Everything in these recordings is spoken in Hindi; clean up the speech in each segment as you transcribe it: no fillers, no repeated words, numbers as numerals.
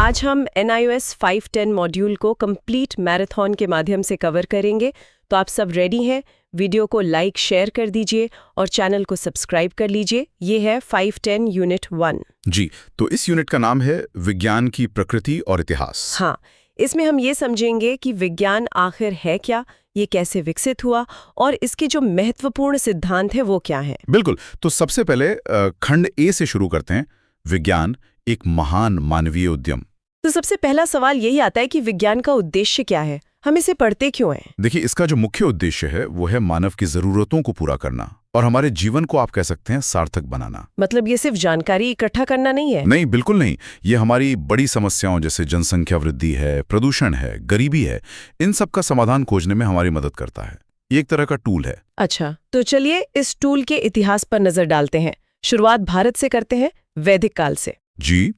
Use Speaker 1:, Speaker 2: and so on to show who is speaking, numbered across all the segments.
Speaker 1: आज हम NIOS 510 मॉड्यूल को कंप्लीट मैराथन के माध्यम से कवर करेंगे। तो आप सब रेडी हैं? वीडियो को लाइक शेयर कर दीजिए और चैनल को सब्सक्राइब कर लीजिए। ये है 510 यूनिट 1।
Speaker 2: जी, तो इस यूनिट का नाम है विज्ञान की प्रकृति और इतिहास।
Speaker 1: हाँ, इसमें हम ये समझेंगे कि विज्ञान आखिर है क्या, ये कैसे विकसित हुआ और इसके जो महत्वपूर्ण सिद्धांत हैं वो क्या हैं।
Speaker 2: बिल्कुल। तो सबसे पहले खंड ए से शुरू करते हैं। विज्ञान एक महान मानवीय उद्यम।
Speaker 1: तो सबसे पहला सवाल यही आता है कि विज्ञान का उद्देश्य क्या है, हम इसे पढ़ते क्यों हैं?
Speaker 2: देखिए, इसका जो मुख्य उद्देश्य है वो है मानव की जरूरतों को पूरा करना और हमारे जीवन को आप कह सकते हैं सार्थक बनाना।
Speaker 1: मतलब ये सिर्फ जानकारी इकट्ठा करना नहीं है?
Speaker 2: नहीं, बिल्कुल नहीं। ये हमारी बड़ी समस्याओं जैसे जनसंख्या वृद्धि है, प्रदूषण है, गरीबी है, इन सब का समाधान खोजने में हमारी मदद करता है। ये एक तरह का टूल है।
Speaker 1: अच्छा, तो चलिए इस टूल के इतिहास पर नजर डालते हैं। शुरुआत भारत से करते हैं, वैदिक काल से।
Speaker 2: जी,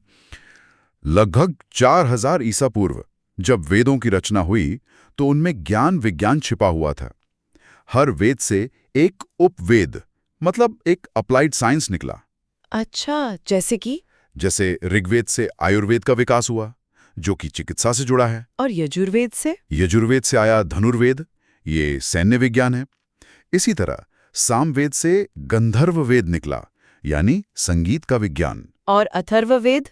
Speaker 2: लगभग 4000 ईसा पूर्व जब वेदों की रचना हुई तो उनमें ज्ञान विज्ञान छिपा हुआ था। हर वेद से एक उपवेद, मतलब एक अप्लाइड साइंस निकला।
Speaker 1: अच्छा, जैसे कि?
Speaker 2: जैसे ऋग्वेद से आयुर्वेद का विकास हुआ, जो कि चिकित्सा से जुड़ा है।
Speaker 1: और यजुर्वेद से?
Speaker 2: यजुर्वेद से आया धनुर्वेद, ये सैन्य विज्ञान है। इसी तरह सामवेद से गंधर्व वेद निकला, यानी संगीत का विज्ञान।
Speaker 1: और अथर्ववेद?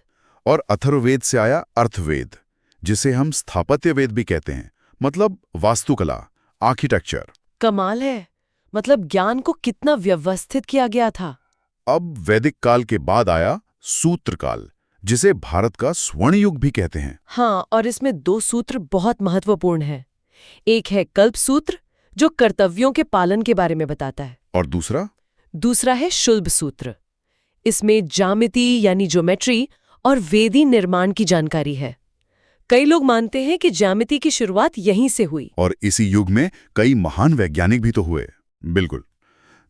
Speaker 2: और अथर्ववेद से आया अर्थवेद, जिसे हम स्थापत्य वेद भी कहते हैं, मतलब वास्तुकला, आर्किटेक्चर।
Speaker 1: कमाल है, मतलब ज्ञान को कितना व्यवस्थित किया गया था।
Speaker 2: अब वैदिक काल के बाद आया सूत्र काल, जिसे भारत का स्वर्ण युग भी कहते हैं।
Speaker 1: हाँ, और इसमें 2 सूत्र बहुत महत्वपूर्ण हैं। एक है कल्प सूत्र, जो कर्तव्यों के पालन के बारे में बताता है।
Speaker 2: और दूसरा
Speaker 1: है शुल्ब सूत्र। इसमें ज्यामिति यानी ज्योमेट्री और वेदी निर्माण की जानकारी है। कई लोग मानते हैं कि ज्यामिति की शुरुआत यहीं से हुई।
Speaker 2: और इसी युग में कई महान वैज्ञानिक भी तो हुए। बिल्कुल,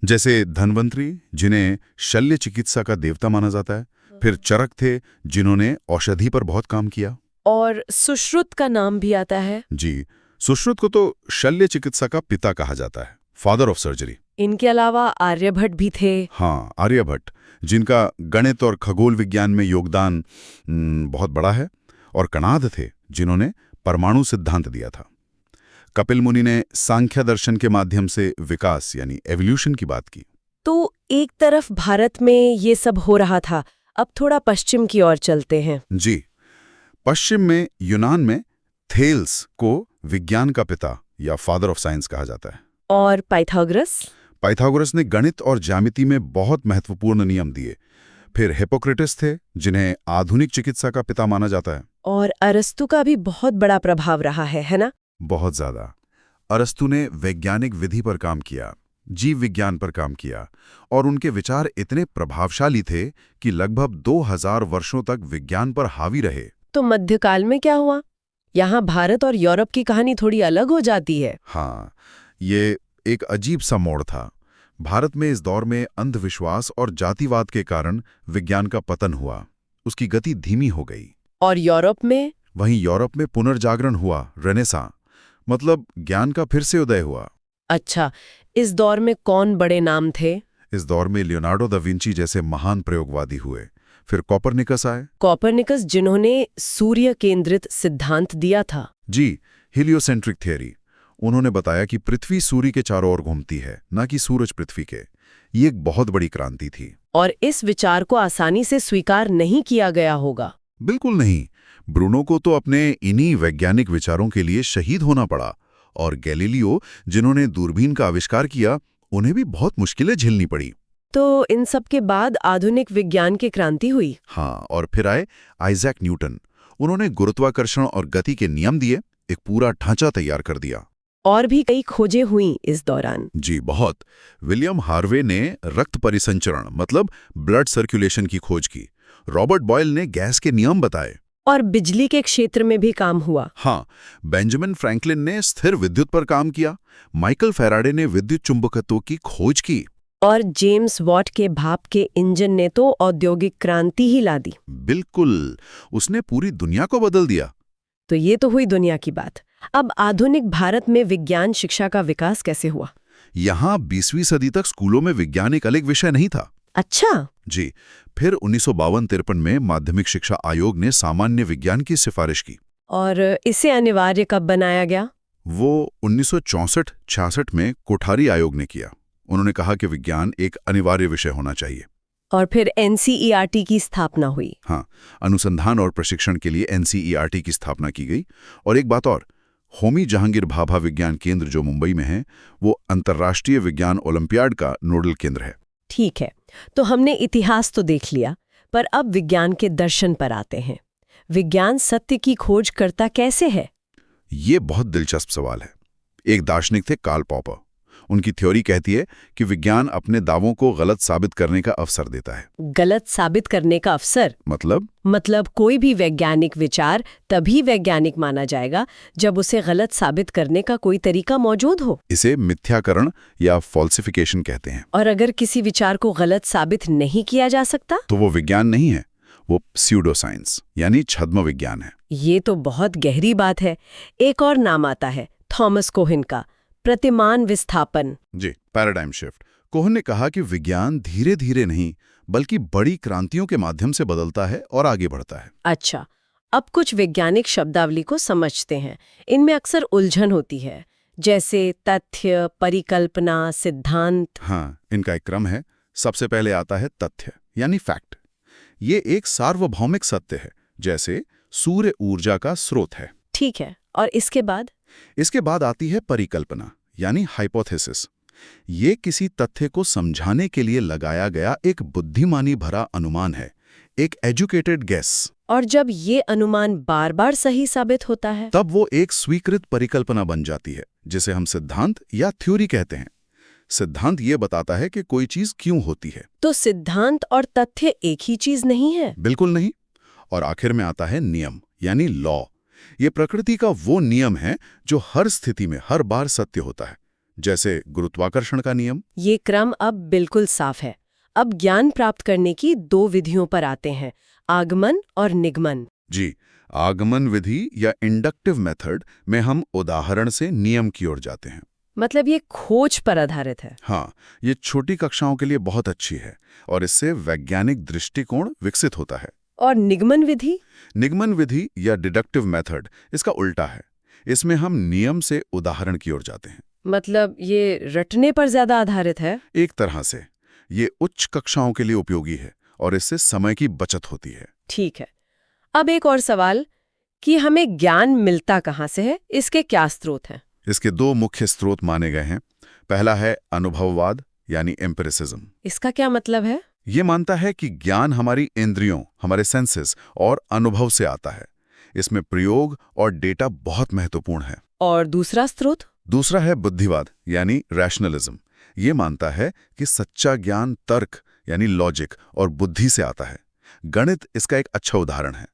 Speaker 2: जैसे धन्वंतरी, जिन्हें शल्य चिकित्सा का देवता माना जाता है। फिर चरक थे, जिन्होंने औषधि पर बहुत काम किया।
Speaker 1: और सुश्रुत का नाम भी आता है।
Speaker 2: जी, सुश्रुत को तो शल्य चिकित्सा का पिता कहा जाता है, फादर ऑफ सर्जरी।
Speaker 1: इनके अलावा आर्यभट्ट भी थे।
Speaker 2: हाँ, आर्यभट्ट, जिनका गणित और खगोल विज्ञान में योगदान बहुत बड़ा है। और कणाद थे, जिन्होंने परमाणु सिद्धांत दिया था। कपिल मुनि ने सांख्य दर्शन के माध्यम से विकास यानी एवोल्यूशन की बात की।
Speaker 1: तो एक तरफ भारत में ये सब हो रहा था, अब थोड़ा पश्चिम की ओर चलते हैं।
Speaker 2: जी, पश्चिम में यूनान में थेल्स को विज्ञान का पिता या फादर ऑफ साइंस कहा जाता है।
Speaker 1: और पाइथागोरस
Speaker 2: ने गणित और ज्यामिति में बहुत महत्वपूर्ण नियम दिए। फिर हिप्पोक्रेटिस थे, जिन्हें आधुनिक चिकित्सा का पिता माना जाता है।
Speaker 1: और अरस्तु का भी बहुत बड़ा प्रभाव रहा है ना?
Speaker 2: बहुत ज्यादा। अरस्तु ने वैज्ञानिक विधि पर काम किया, जीव विज्ञान पर काम किया, और उनके विचार इतने प्रभावशाली थे कि लगभग 2000 वर्षों तक विज्ञान पर हावी रहे।
Speaker 1: तो मध्यकाल में क्या हुआ? यहाँ भारत और यूरोप की कहानी थोड़ी अलग हो जाती है।
Speaker 2: हाँ, ये एक अजीब सा मोड़ था। भारत में इस दौर में अंधविश्वास और जातिवाद के कारण विज्ञान का पतन हुआ, उसकी गति धीमी हो गई।
Speaker 1: और यूरोप में?
Speaker 2: वहीं यूरोप में पुनर्जागरण हुआ, रेनेसां, मतलब ज्ञान का फिर से उदय हुआ।
Speaker 1: अच्छा, इस दौर में कौन बड़े नाम थे?
Speaker 2: इस दौर में लियोनार्डो दा विंची जैसे महान प्रयोगवादी हुए। फिर कोपरनिकस आए।
Speaker 1: कोपरनिकस, जिन्होंने सूर्य केंद्रित सिद्धांत दिया था।
Speaker 2: जी, हीलियोसेंट्रिक थियरी। उन्होंने बताया कि पृथ्वी सूर्य के चारों ओर घूमती है, न कि सूरज पृथ्वी के। ये एक बहुत बड़ी क्रांति थी।
Speaker 1: और इस विचार को आसानी से स्वीकार नहीं किया गया होगा।
Speaker 2: बिल्कुल नहीं। ब्रूनो को तो अपने इन्हीं वैज्ञानिक विचारों के लिए शहीद होना पड़ा। और गैलीलियो, जिन्होंने दूरबीन का आविष्कार किया, उन्हें भी बहुत मुश्किलें झेलनी पड़ी।
Speaker 1: तो इन सब के बाद आधुनिक विज्ञान की क्रांति हुई।
Speaker 2: हाँ, और फिर आए आइजैक न्यूटन। उन्होंने गुरुत्वाकर्षण और गति के नियम दिए, एक पूरा ढांचा तैयार कर दिया।
Speaker 1: और भी कई खोजें हुई इस दौरान।
Speaker 2: जी, बहुत। विलियम हार्वे ने रक्त परिसंचरण मतलब ब्लड सर्कुलेशन की खोज की। रॉबर्ट बॉयल ने गैस के नियम बताए।
Speaker 1: और बिजली के क्षेत्र में भी काम हुआ।
Speaker 2: हाँ, बेंजामिन फ्रैंकलिन ने स्थिर विद्युत पर काम किया। माइकल फैराडे ने विद्युत चुंबकत्व की खोज की।
Speaker 1: और जेम्स वॉट के भाप के इंजन ने तो औद्योगिक क्रांति ही ला दी।
Speaker 2: बिल्कुल, उसने पूरी दुनिया को बदल दिया।
Speaker 1: तो ये तो हुई दुनिया की बात। अब आधुनिक भारत में विज्ञान शिक्षा का विकास कैसे हुआ?
Speaker 2: यहाँ 20वीं सदी तक स्कूलों में विज्ञान एक अलग विषय नहीं था।
Speaker 1: अच्छा।
Speaker 2: जी। फिर 1952-53 में माध्यमिक शिक्षा आयोग ने सामान्य विज्ञान की सिफारिश की।
Speaker 1: और इसे अनिवार्य कब बनाया गया?
Speaker 2: वो 1964-66 में कोठारी आयोग ने किया। उन्होंने कहा कि विज्ञान एक अनिवार्य विषय होना चाहिए।
Speaker 1: और फिर एनसीईआरटी की स्थापना हुई।
Speaker 2: हाँ, अनुसंधान और प्रशिक्षण के लिए एनसीईआरटी की स्थापना की गई। और एक बात और, होमी जहांगीर भाभा विज्ञान केंद्र जो मुंबई में है, वो अंतर्राष्ट्रीय विज्ञान ओलंपियाड का नोडल केंद्र है।
Speaker 1: ठीक है, तो हमने इतिहास तो देख लिया, पर अब विज्ञान के दर्शन पर आते हैं। विज्ञान सत्य की खोज करता कैसे है?
Speaker 2: ये बहुत दिलचस्प सवाल है। एक दार्शनिक थे कार्ल पॉपर। उनकी थ्योरी कहती है कि विज्ञान अपने दावों को गलत साबित करने का अवसर देता है।
Speaker 1: गलत साबित करने का अवसर? मतलब कोई भी वैज्ञानिक विचार तभी वैज्ञानिक माना जाएगा जब उसे गलत साबित करने का कोई तरीका मौजूद हो।
Speaker 2: इसे मिथ्याकरण या फॉल्सिफिकेशन कहते हैं।
Speaker 1: और अगर किसी विचार को गलत साबित नहीं किया जा सकता
Speaker 2: तो वो विज्ञान नहीं है, वो प्स्यूडो साइंस यानी छद्म विज्ञान है।
Speaker 1: ये तो बहुत गहरी बात है। एक और नाम आता है थॉमस कोहिन का, प्रतिमान विस्थापन।
Speaker 2: जी, पैराडाइम शिफ्ट। कोहन ने कहा कि विज्ञान धीरे धीरे नहीं बल्कि बड़ी क्रांतियों के माध्यम से बदलता है और आगे बढ़ता है।
Speaker 1: अच्छा, अब कुछ वैज्ञानिक शब्दावली को समझते हैं। इनमें अक्सर उलझन होती है, जैसे तथ्य, परिकल्पना, सिद्धांत।
Speaker 2: हाँ, इनका एक क्रम है। सबसे पहले आता है तथ्य यानी फैक्ट। ये एक सार्वभौमिक सत्य है, जैसे सूर्य ऊर्जा का स्रोत है।
Speaker 1: ठीक है, और इसके बाद?
Speaker 2: इसके बाद आती है परिकल्पना यानी हाइपोथेसिस। ये किसी तथ्य को समझाने के लिए लगाया गया एक बुद्धिमानी भरा अनुमान है, एक एजुकेटेड गेस।
Speaker 1: और जब ये अनुमान बार बार सही साबित होता है,
Speaker 2: तब वो एक स्वीकृत परिकल्पना बन जाती है, जिसे हम सिद्धांत या थ्योरी कहते हैं। सिद्धांत ये बताता है कि कोई चीज क्यों होती है।
Speaker 1: तो सिद्धांत और तथ्य एक ही चीज नहीं है?
Speaker 2: बिल्कुल नहीं। और आखिर में आता है नियम यानी लॉ। ये प्रकृति का वो नियम है जो हर स्थिति में हर बार सत्य होता है, जैसे गुरुत्वाकर्षण का नियम।
Speaker 1: ये क्रम अब बिल्कुल साफ है। अब ज्ञान प्राप्त करने की दो विधियों पर आते हैं, आगमन और निगमन।
Speaker 2: जी, आगमन विधि या इंडक्टिव मेथड में हम उदाहरण से नियम की ओर जाते हैं।
Speaker 1: मतलब ये खोज पर आधारित है।
Speaker 2: हाँ, ये छोटी कक्षाओं के लिए बहुत अच्छी है और इससे वैज्ञानिक दृष्टिकोण विकसित होता है।
Speaker 1: और निगमन विधि?
Speaker 2: निगमन विधि या डिडक्टिव मेथड इसका उल्टा है। इसमें हम नियम से उदाहरण की ओर जाते हैं।
Speaker 1: मतलब ये रटने पर ज्यादा आधारित है?
Speaker 2: एक तरह से ये उच्च कक्षाओं के लिए उपयोगी है और इससे समय की बचत होती है।
Speaker 1: ठीक है, अब एक और सवाल कि हमें ज्ञान मिलता कहाँ से है, इसके क्या स्रोत हैं?
Speaker 2: इसके दो मुख्य स्रोत माने गए हैं। पहला है अनुभववाद यानी एम्पिरिसिज्म।
Speaker 1: इसका क्या मतलब है?
Speaker 2: ये मानता है कि ज्ञान हमारी इंद्रियों, हमारे सेंसेस और अनुभव से आता है। इसमें प्रयोग और डेटा बहुत महत्वपूर्ण है।
Speaker 1: और दूसरा स्रोत?
Speaker 2: दूसरा है बुद्धिवाद यानी रैशनलिज्म। ये मानता है कि सच्चा ज्ञान तर्क यानी लॉजिक और बुद्धि से आता है। गणित इसका एक अच्छा उदाहरण है।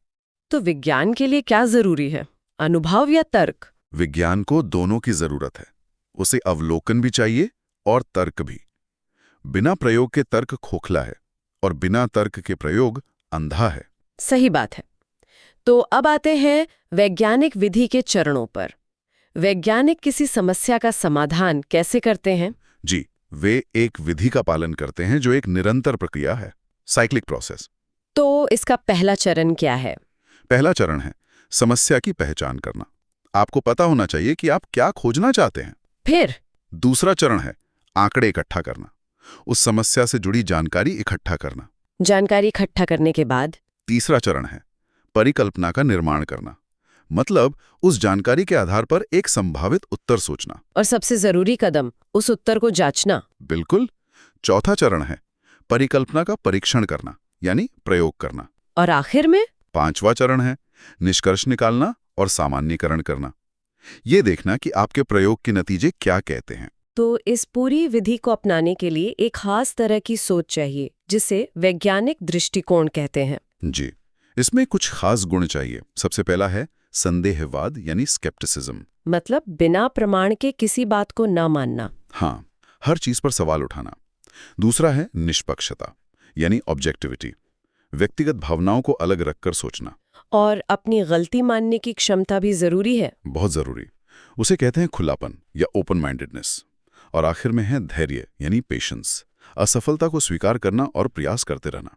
Speaker 1: तो विज्ञान के लिए क्या जरूरी है, अनुभव या तर्क?
Speaker 2: विज्ञान को दोनों की जरूरत है। उसे अवलोकन भी चाहिए और तर्क भी। बिना प्रयोग के तर्क खोखला है और बिना तर्क के प्रयोग अंधा है।
Speaker 1: सही बात है। तो अब आते हैं वैज्ञानिक विधि के चरणों पर। वैज्ञानिक किसी समस्या का समाधान कैसे करते हैं?
Speaker 2: जी, वे एक विधि का पालन करते हैं जो एक निरंतर प्रक्रिया है, साइक्लिक प्रोसेस।
Speaker 1: तो इसका पहला चरण क्या है?
Speaker 2: पहला चरण है समस्या की पहचान करना। आपको पता होना चाहिए कि आप क्या खोजना चाहते हैं।
Speaker 1: फिर
Speaker 2: दूसरा चरण है आंकड़े इकट्ठा करना, उस समस्या से जुड़ी जानकारी इकट्ठा करना।
Speaker 1: जानकारी इकट्ठा करने के बाद?
Speaker 2: तीसरा चरण है परिकल्पना का निर्माण करना, मतलब उस जानकारी के आधार पर एक संभावित उत्तर सोचना।
Speaker 1: और सबसे जरूरी कदम, उस उत्तर को जांचना।
Speaker 2: बिल्कुल। चौथा चरण है परिकल्पना का परीक्षण करना यानी प्रयोग करना।
Speaker 1: और आखिर में?
Speaker 2: पांचवा चरण है निष्कर्ष निकालना और सामान्यीकरण करना। ये देखना कि आपके प्रयोग के नतीजे क्या कहते हैं।
Speaker 1: तो इस पूरी विधि को अपनाने के लिए एक खास तरह की सोच चाहिए, जिसे वैज्ञानिक दृष्टिकोण कहते हैं।
Speaker 2: जी, इसमें कुछ खास गुण चाहिए। सबसे पहला है संदेहवाद यानी स्केप्टिसिज्म।
Speaker 1: मतलब बिना प्रमाण के किसी बात को न मानना।
Speaker 2: हाँ, हर चीज पर सवाल उठाना। दूसरा है निष्पक्षता यानी ऑब्जेक्टिविटी, व्यक्तिगत भावनाओं को अलग रखकर सोचना।
Speaker 1: और अपनी गलती मानने की क्षमता भी जरूरी है।
Speaker 2: बहुत जरूरी। उसे कहते हैं खुलापन या ओपन माइंडेडनेस। और आखिर में है धैर्य यानी पेशेंस, असफलता को स्वीकार करना और प्रयास करते रहना।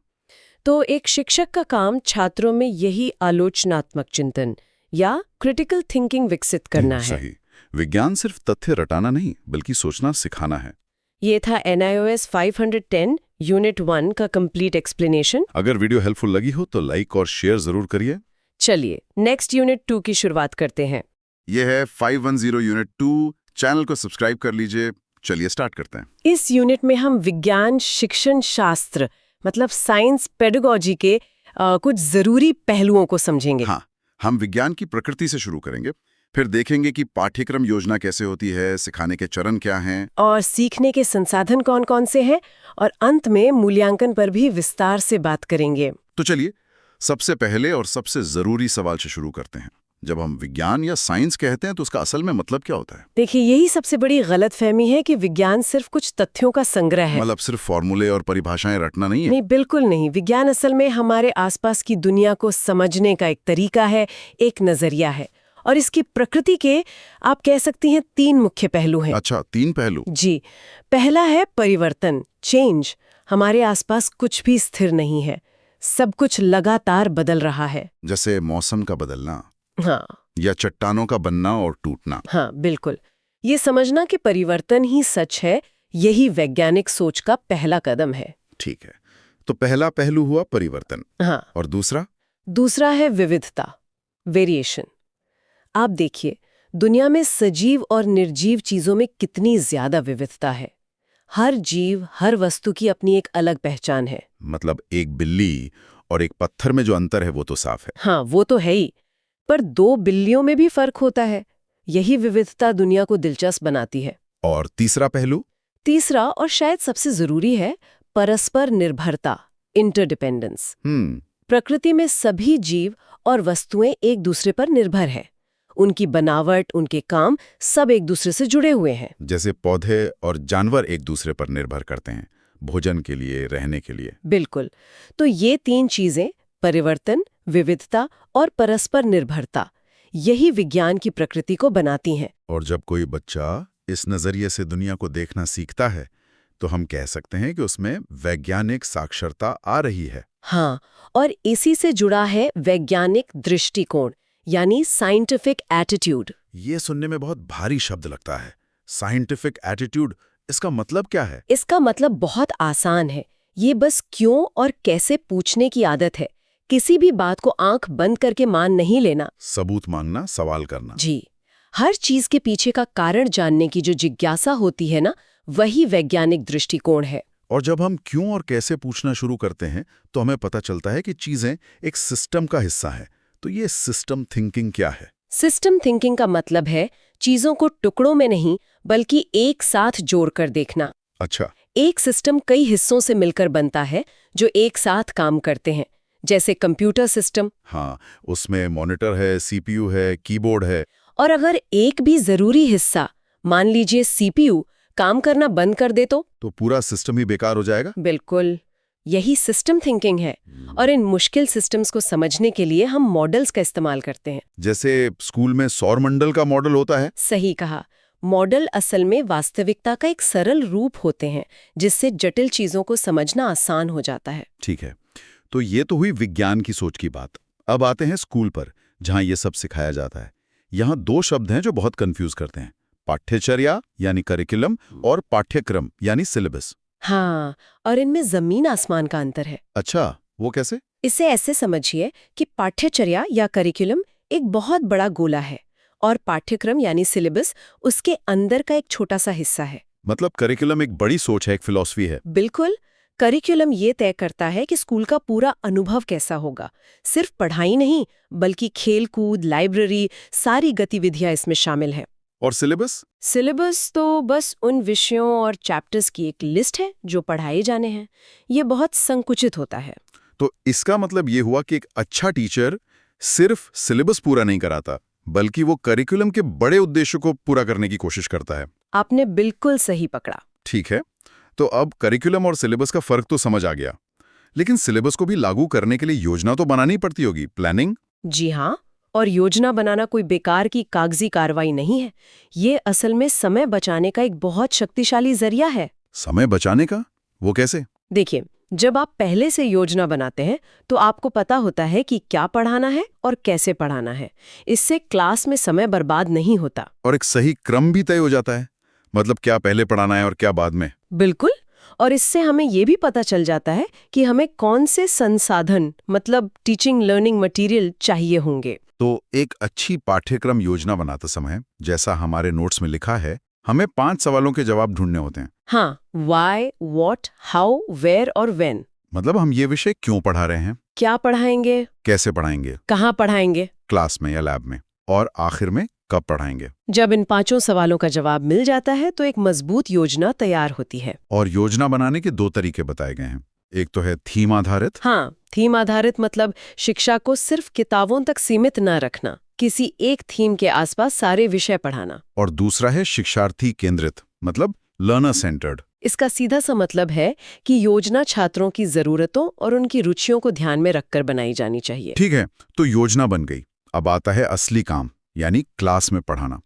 Speaker 1: तो एक शिक्षक का काम छात्रों में यही आलोचनात्मक चिंतन या क्रिटिकल थिंकिंग विकसित करना है।
Speaker 2: सही। विज्ञान सिर्फ तथ्य रटाना नहीं, बल्कि सोचना सिखाना है।
Speaker 1: ये था NIOS 510 यूनिट 1 का कंप्लीट एक्सप्लेनेशन।
Speaker 2: अगर वीडियो हेल्पफुल लगी हो तो लाइक और शेयर जरूर करिए।
Speaker 1: चलिए नेक्स्ट यूनिट 2 की शुरुआत करते हैं।
Speaker 2: यह है 510 यूनिट 2। चैनल को सब्सक्राइब कर लीजिए। चलिए स्टार्ट करते हैं।
Speaker 1: इस यूनिट में हम विज्ञान शिक्षण शास्त्र मतलब साइंस पेडागोजी के कुछ जरूरी पहलुओं को समझेंगे।
Speaker 2: हाँ, हम विज्ञान की प्रकृति से शुरू करेंगे, फिर देखेंगे कि पाठ्यक्रम योजना कैसे होती है, सिखाने के चरण क्या हैं,
Speaker 1: और सीखने के संसाधन कौन-कौन से हैं, और अंत में मूल्यांकन पर भी विस्तार से बात करेंगे।
Speaker 2: तो चलिए सबसे पहले और सबसे जरूरी सवाल से शुरू करते हैं। जब हम विज्ञान या साइंस कहते हैं तो उसका असल में मतलब क्या होता है?
Speaker 1: देखिए, यही सबसे बड़ी गलतफहमी है कि विज्ञान सिर्फ कुछ तथ्यों का संग्रह है।
Speaker 2: मतलब सिर्फ फॉर्मूले और परिभाषाएं रटना नहीं है?
Speaker 1: नहीं, बिल्कुल नहीं। विज्ञान असल में हमारे आसपास की दुनिया को समझने का एक तरीका है, एक नजरिया है। और इसकी प्रकृति के आप कह सकती हैं 3 मुख्य पहलू हैं।
Speaker 2: अच्छा, 3 पहलू?
Speaker 1: जी। पहला है परिवर्तन, चेंज। हमारे आसपास कुछ भी स्थिर नहीं है, सब कुछ लगातार बदल रहा है।
Speaker 2: जैसे मौसम का बदलना,
Speaker 1: हाँ
Speaker 2: या चट्टानों का बनना और टूटना।
Speaker 1: हाँ, बिल्कुल। ये समझना कि परिवर्तन ही सच है, यही वैज्ञानिक सोच का पहला कदम है।
Speaker 2: ठीक है, तो पहला पहलू हुआ परिवर्तन।
Speaker 1: हाँ।
Speaker 2: और दूसरा?
Speaker 1: दूसरा है विविधता, वेरिएशन। आप देखिए, दुनिया में सजीव और निर्जीव चीजों में कितनी ज्यादा विविधता है। हर जीव, हर वस्तु की अपनी एक अलग पहचान है।
Speaker 2: मतलब एक बिल्ली और एक पत्थर में जो अंतर है वो तो साफ है।
Speaker 1: हाँ, वो तो है ही, पर 2 बिल्लियों में भी फर्क होता है। यही विविधता दुनिया को दिलचस्प बनाती है।
Speaker 2: और तीसरा पहलू?
Speaker 1: तीसरा और शायद सबसे जरूरी है परस्पर निर्भरता, इंटरडिपेंडेंस। प्रकृति में सभी जीव और वस्तुएं एक दूसरे पर निर्भर है। उनकी बनावट, उनके काम सब एक दूसरे से जुड़े हुए हैं।
Speaker 2: जैसे पौधे और जानवर एक दूसरे पर निर्भर करते हैं, भोजन के लिए, रहने के लिए।
Speaker 1: बिल्कुल। तो ये 3 चीजें, परिवर्तन, विविधता और परस्पर निर्भरता, यही विज्ञान की प्रकृति को बनाती हैं।
Speaker 2: और जब कोई बच्चा इस नजरिए से दुनिया को देखना सीखता है तो हम कह सकते हैं कि उसमें वैज्ञानिक साक्षरता आ रही है।
Speaker 1: हाँ, और इसी से जुड़ा है वैज्ञानिक दृष्टिकोण, यानी साइंटिफिक एटीट्यूड।
Speaker 2: ये सुनने में बहुत भारी शब्द लगता है, साइंटिफिक एटीट्यूड। इसका मतलब क्या है?
Speaker 1: इसका मतलब बहुत आसान है। ये बस क्यों और कैसे पूछने की आदत है। किसी भी बात को आंख बंद करके मान नहीं लेना।
Speaker 2: सबूत मांगना, सवाल करना।
Speaker 1: जी। हर चीज के पीछे का कारण जानने की जो जिज्ञासा होती है ना, वही वैज्ञानिक दृष्टिकोण है।
Speaker 2: और जब हम क्यों और कैसे पूछना शुरू करते हैं तो हमें पता चलता है कि चीजें एक सिस्टम का हिस्सा है। तो ये सिस्टम थिंकिंग क्या है?
Speaker 1: सिस्टम थिंकिंग का मतलब है चीजों को टुकड़ों में नहीं बल्कि एक साथ जोड़कर देखना।
Speaker 2: अच्छा।
Speaker 1: एक सिस्टम कई हिस्सों से मिलकर बनता है जो एक साथ काम करते हैं, जैसे कंप्यूटर सिस्टम।
Speaker 2: हाँ, उसमें मॉनिटर है, सीपीयू है, कीबोर्ड है।
Speaker 1: और अगर एक भी जरूरी हिस्सा, मान लीजिए सीपीयू, काम करना बंद कर दे तो
Speaker 2: पूरा सिस्टम ही बेकार हो जाएगा।
Speaker 1: बिल्कुल, यही सिस्टम थिंकिंग है। और इन मुश्किल सिस्टम्स को समझने के लिए हम मॉडल्स का इस्तेमाल करते हैं।
Speaker 2: जैसे स्कूल में सौरमंडल का मॉडल होता है।
Speaker 1: सही कहा। मॉडल असल में वास्तविकता का एक सरल रूप होते हैं, जिससे जटिल चीजों को समझना आसान हो जाता है।
Speaker 2: ठीक है, तो ये तो हुई विज्ञान की सोच की बात। अब आते हैं स्कूल पर, जहां ये सब सिखाया जाता है। यहाँ 2 शब्द हैं जो बहुत कंफ्यूज करते हैं, पाठ्यचर्या यानी करिकुलम और पाठ्यक्रम यानी सिलेबस।
Speaker 1: हाँ, और इनमें जमीन आसमान का अंतर है।
Speaker 2: अच्छा, वो कैसे?
Speaker 1: इसे ऐसे समझिए कि पाठ्यचर्या या करिकुलम एक बहुत बड़ा गोला है और पाठ्यक्रम यानी सिलेबस उसके अंदर का एक छोटा सा हिस्सा है।
Speaker 2: मतलब करिकुलम एक बड़ी सोच है, एक फिलॉसफी है।
Speaker 1: बिल्कुल। करिकुलम ये तय करता है कि स्कूल का पूरा अनुभव कैसा होगा। सिर्फ पढ़ाई नहीं, बल्कि खेल-कूद, लाइब्रेरी, सारी गतिविधियां इसमें शामिल है।
Speaker 2: और सिलेबस?
Speaker 1: सिलेबस तो बस उन विषयों और चैप्टर्स की एक लिस्ट है जो पढ़ाए जाने हैं। ये बहुत संकुचित होता है।
Speaker 2: तो इसका मतलब ये हुआ कि एक अच्छा टीचर सिर्फ सिलेबस पूरा नहीं कराता, बल्कि वो करिकुलम के बड़े उद्देश्यों को पूरा करने की कोशिश करता है।
Speaker 1: आपने बिल्कुल सही पकड़ा।
Speaker 2: ठीक है, तो अब करिकुलम और सिलेबस का फर्क तो समझ आ गया, लेकिन सिलेबस को भी लागू करने के लिए योजना तो बनानी पड़ती होगी, प्लानिंग।
Speaker 1: जी हाँ, और योजना बनाना कोई बेकार की कागजी कार्रवाई नहीं है। ये असल में समय बचाने का एक बहुत शक्तिशाली जरिया है।
Speaker 2: समय बचाने का? वो कैसे?
Speaker 1: देखिए, जब आप पहले से योजना बनाते हैं तो आपको पता होता है कि क्या पढ़ाना है और कैसे पढ़ाना है। इससे क्लास में समय बर्बाद नहीं होता।
Speaker 2: और एक सही क्रम भी तय हो जाता है, मतलब क्या पहले पढ़ाना है और क्या बाद में।
Speaker 1: बिल्कुल। और इससे हमें ये भी पता चल जाता है कि हमें कौन से संसाधन मतलब टीचिंग लर्निंग मटेरियल चाहिए होंगे।
Speaker 2: तो एक अच्छी पाठ्यक्रम योजना बनाते समय, जैसा हमारे नोट्स में लिखा है, हमें 5 सवालों के जवाब ढूंढने होते हैं।
Speaker 1: हाँ, व्हाई, व्हाट, हाउ, वेयर और व्हेन।
Speaker 2: मतलब हम ये विषय क्यों पढ़ा रहे हैं,
Speaker 1: क्या पढ़ाएंगे,
Speaker 2: कैसे पढ़ाएंगे,
Speaker 1: कहाँ पढ़ाएंगे,
Speaker 2: क्लास में या लैब में, और आखिर में कब पढ़ाएंगे।
Speaker 1: जब इन 5 सवालों का जवाब मिल जाता है तो एक मजबूत योजना तैयार होती है।
Speaker 2: और योजना बनाने के 2 तरीके बताए गए हैं। एक तो है थीम आधारित।
Speaker 1: हाँ, थीम आधारित मतलब शिक्षा को सिर्फ किताबों तक सीमित न रखना, किसी एक थीम के आसपास सारे विषय पढ़ाना।
Speaker 2: और दूसरा है शिक्षार्थी केंद्रित, मतलब लर्नर सेंटर्ड।
Speaker 1: इसका सीधा सा मतलब है कि योजना छात्रों की जरूरतों और उनकी रुचियों को ध्यान में रखकर बनाई जानी चाहिए।
Speaker 2: ठीक है, तो योजना बन गई। अब आता है असली काम, यानी क्लास में पढ़ाना।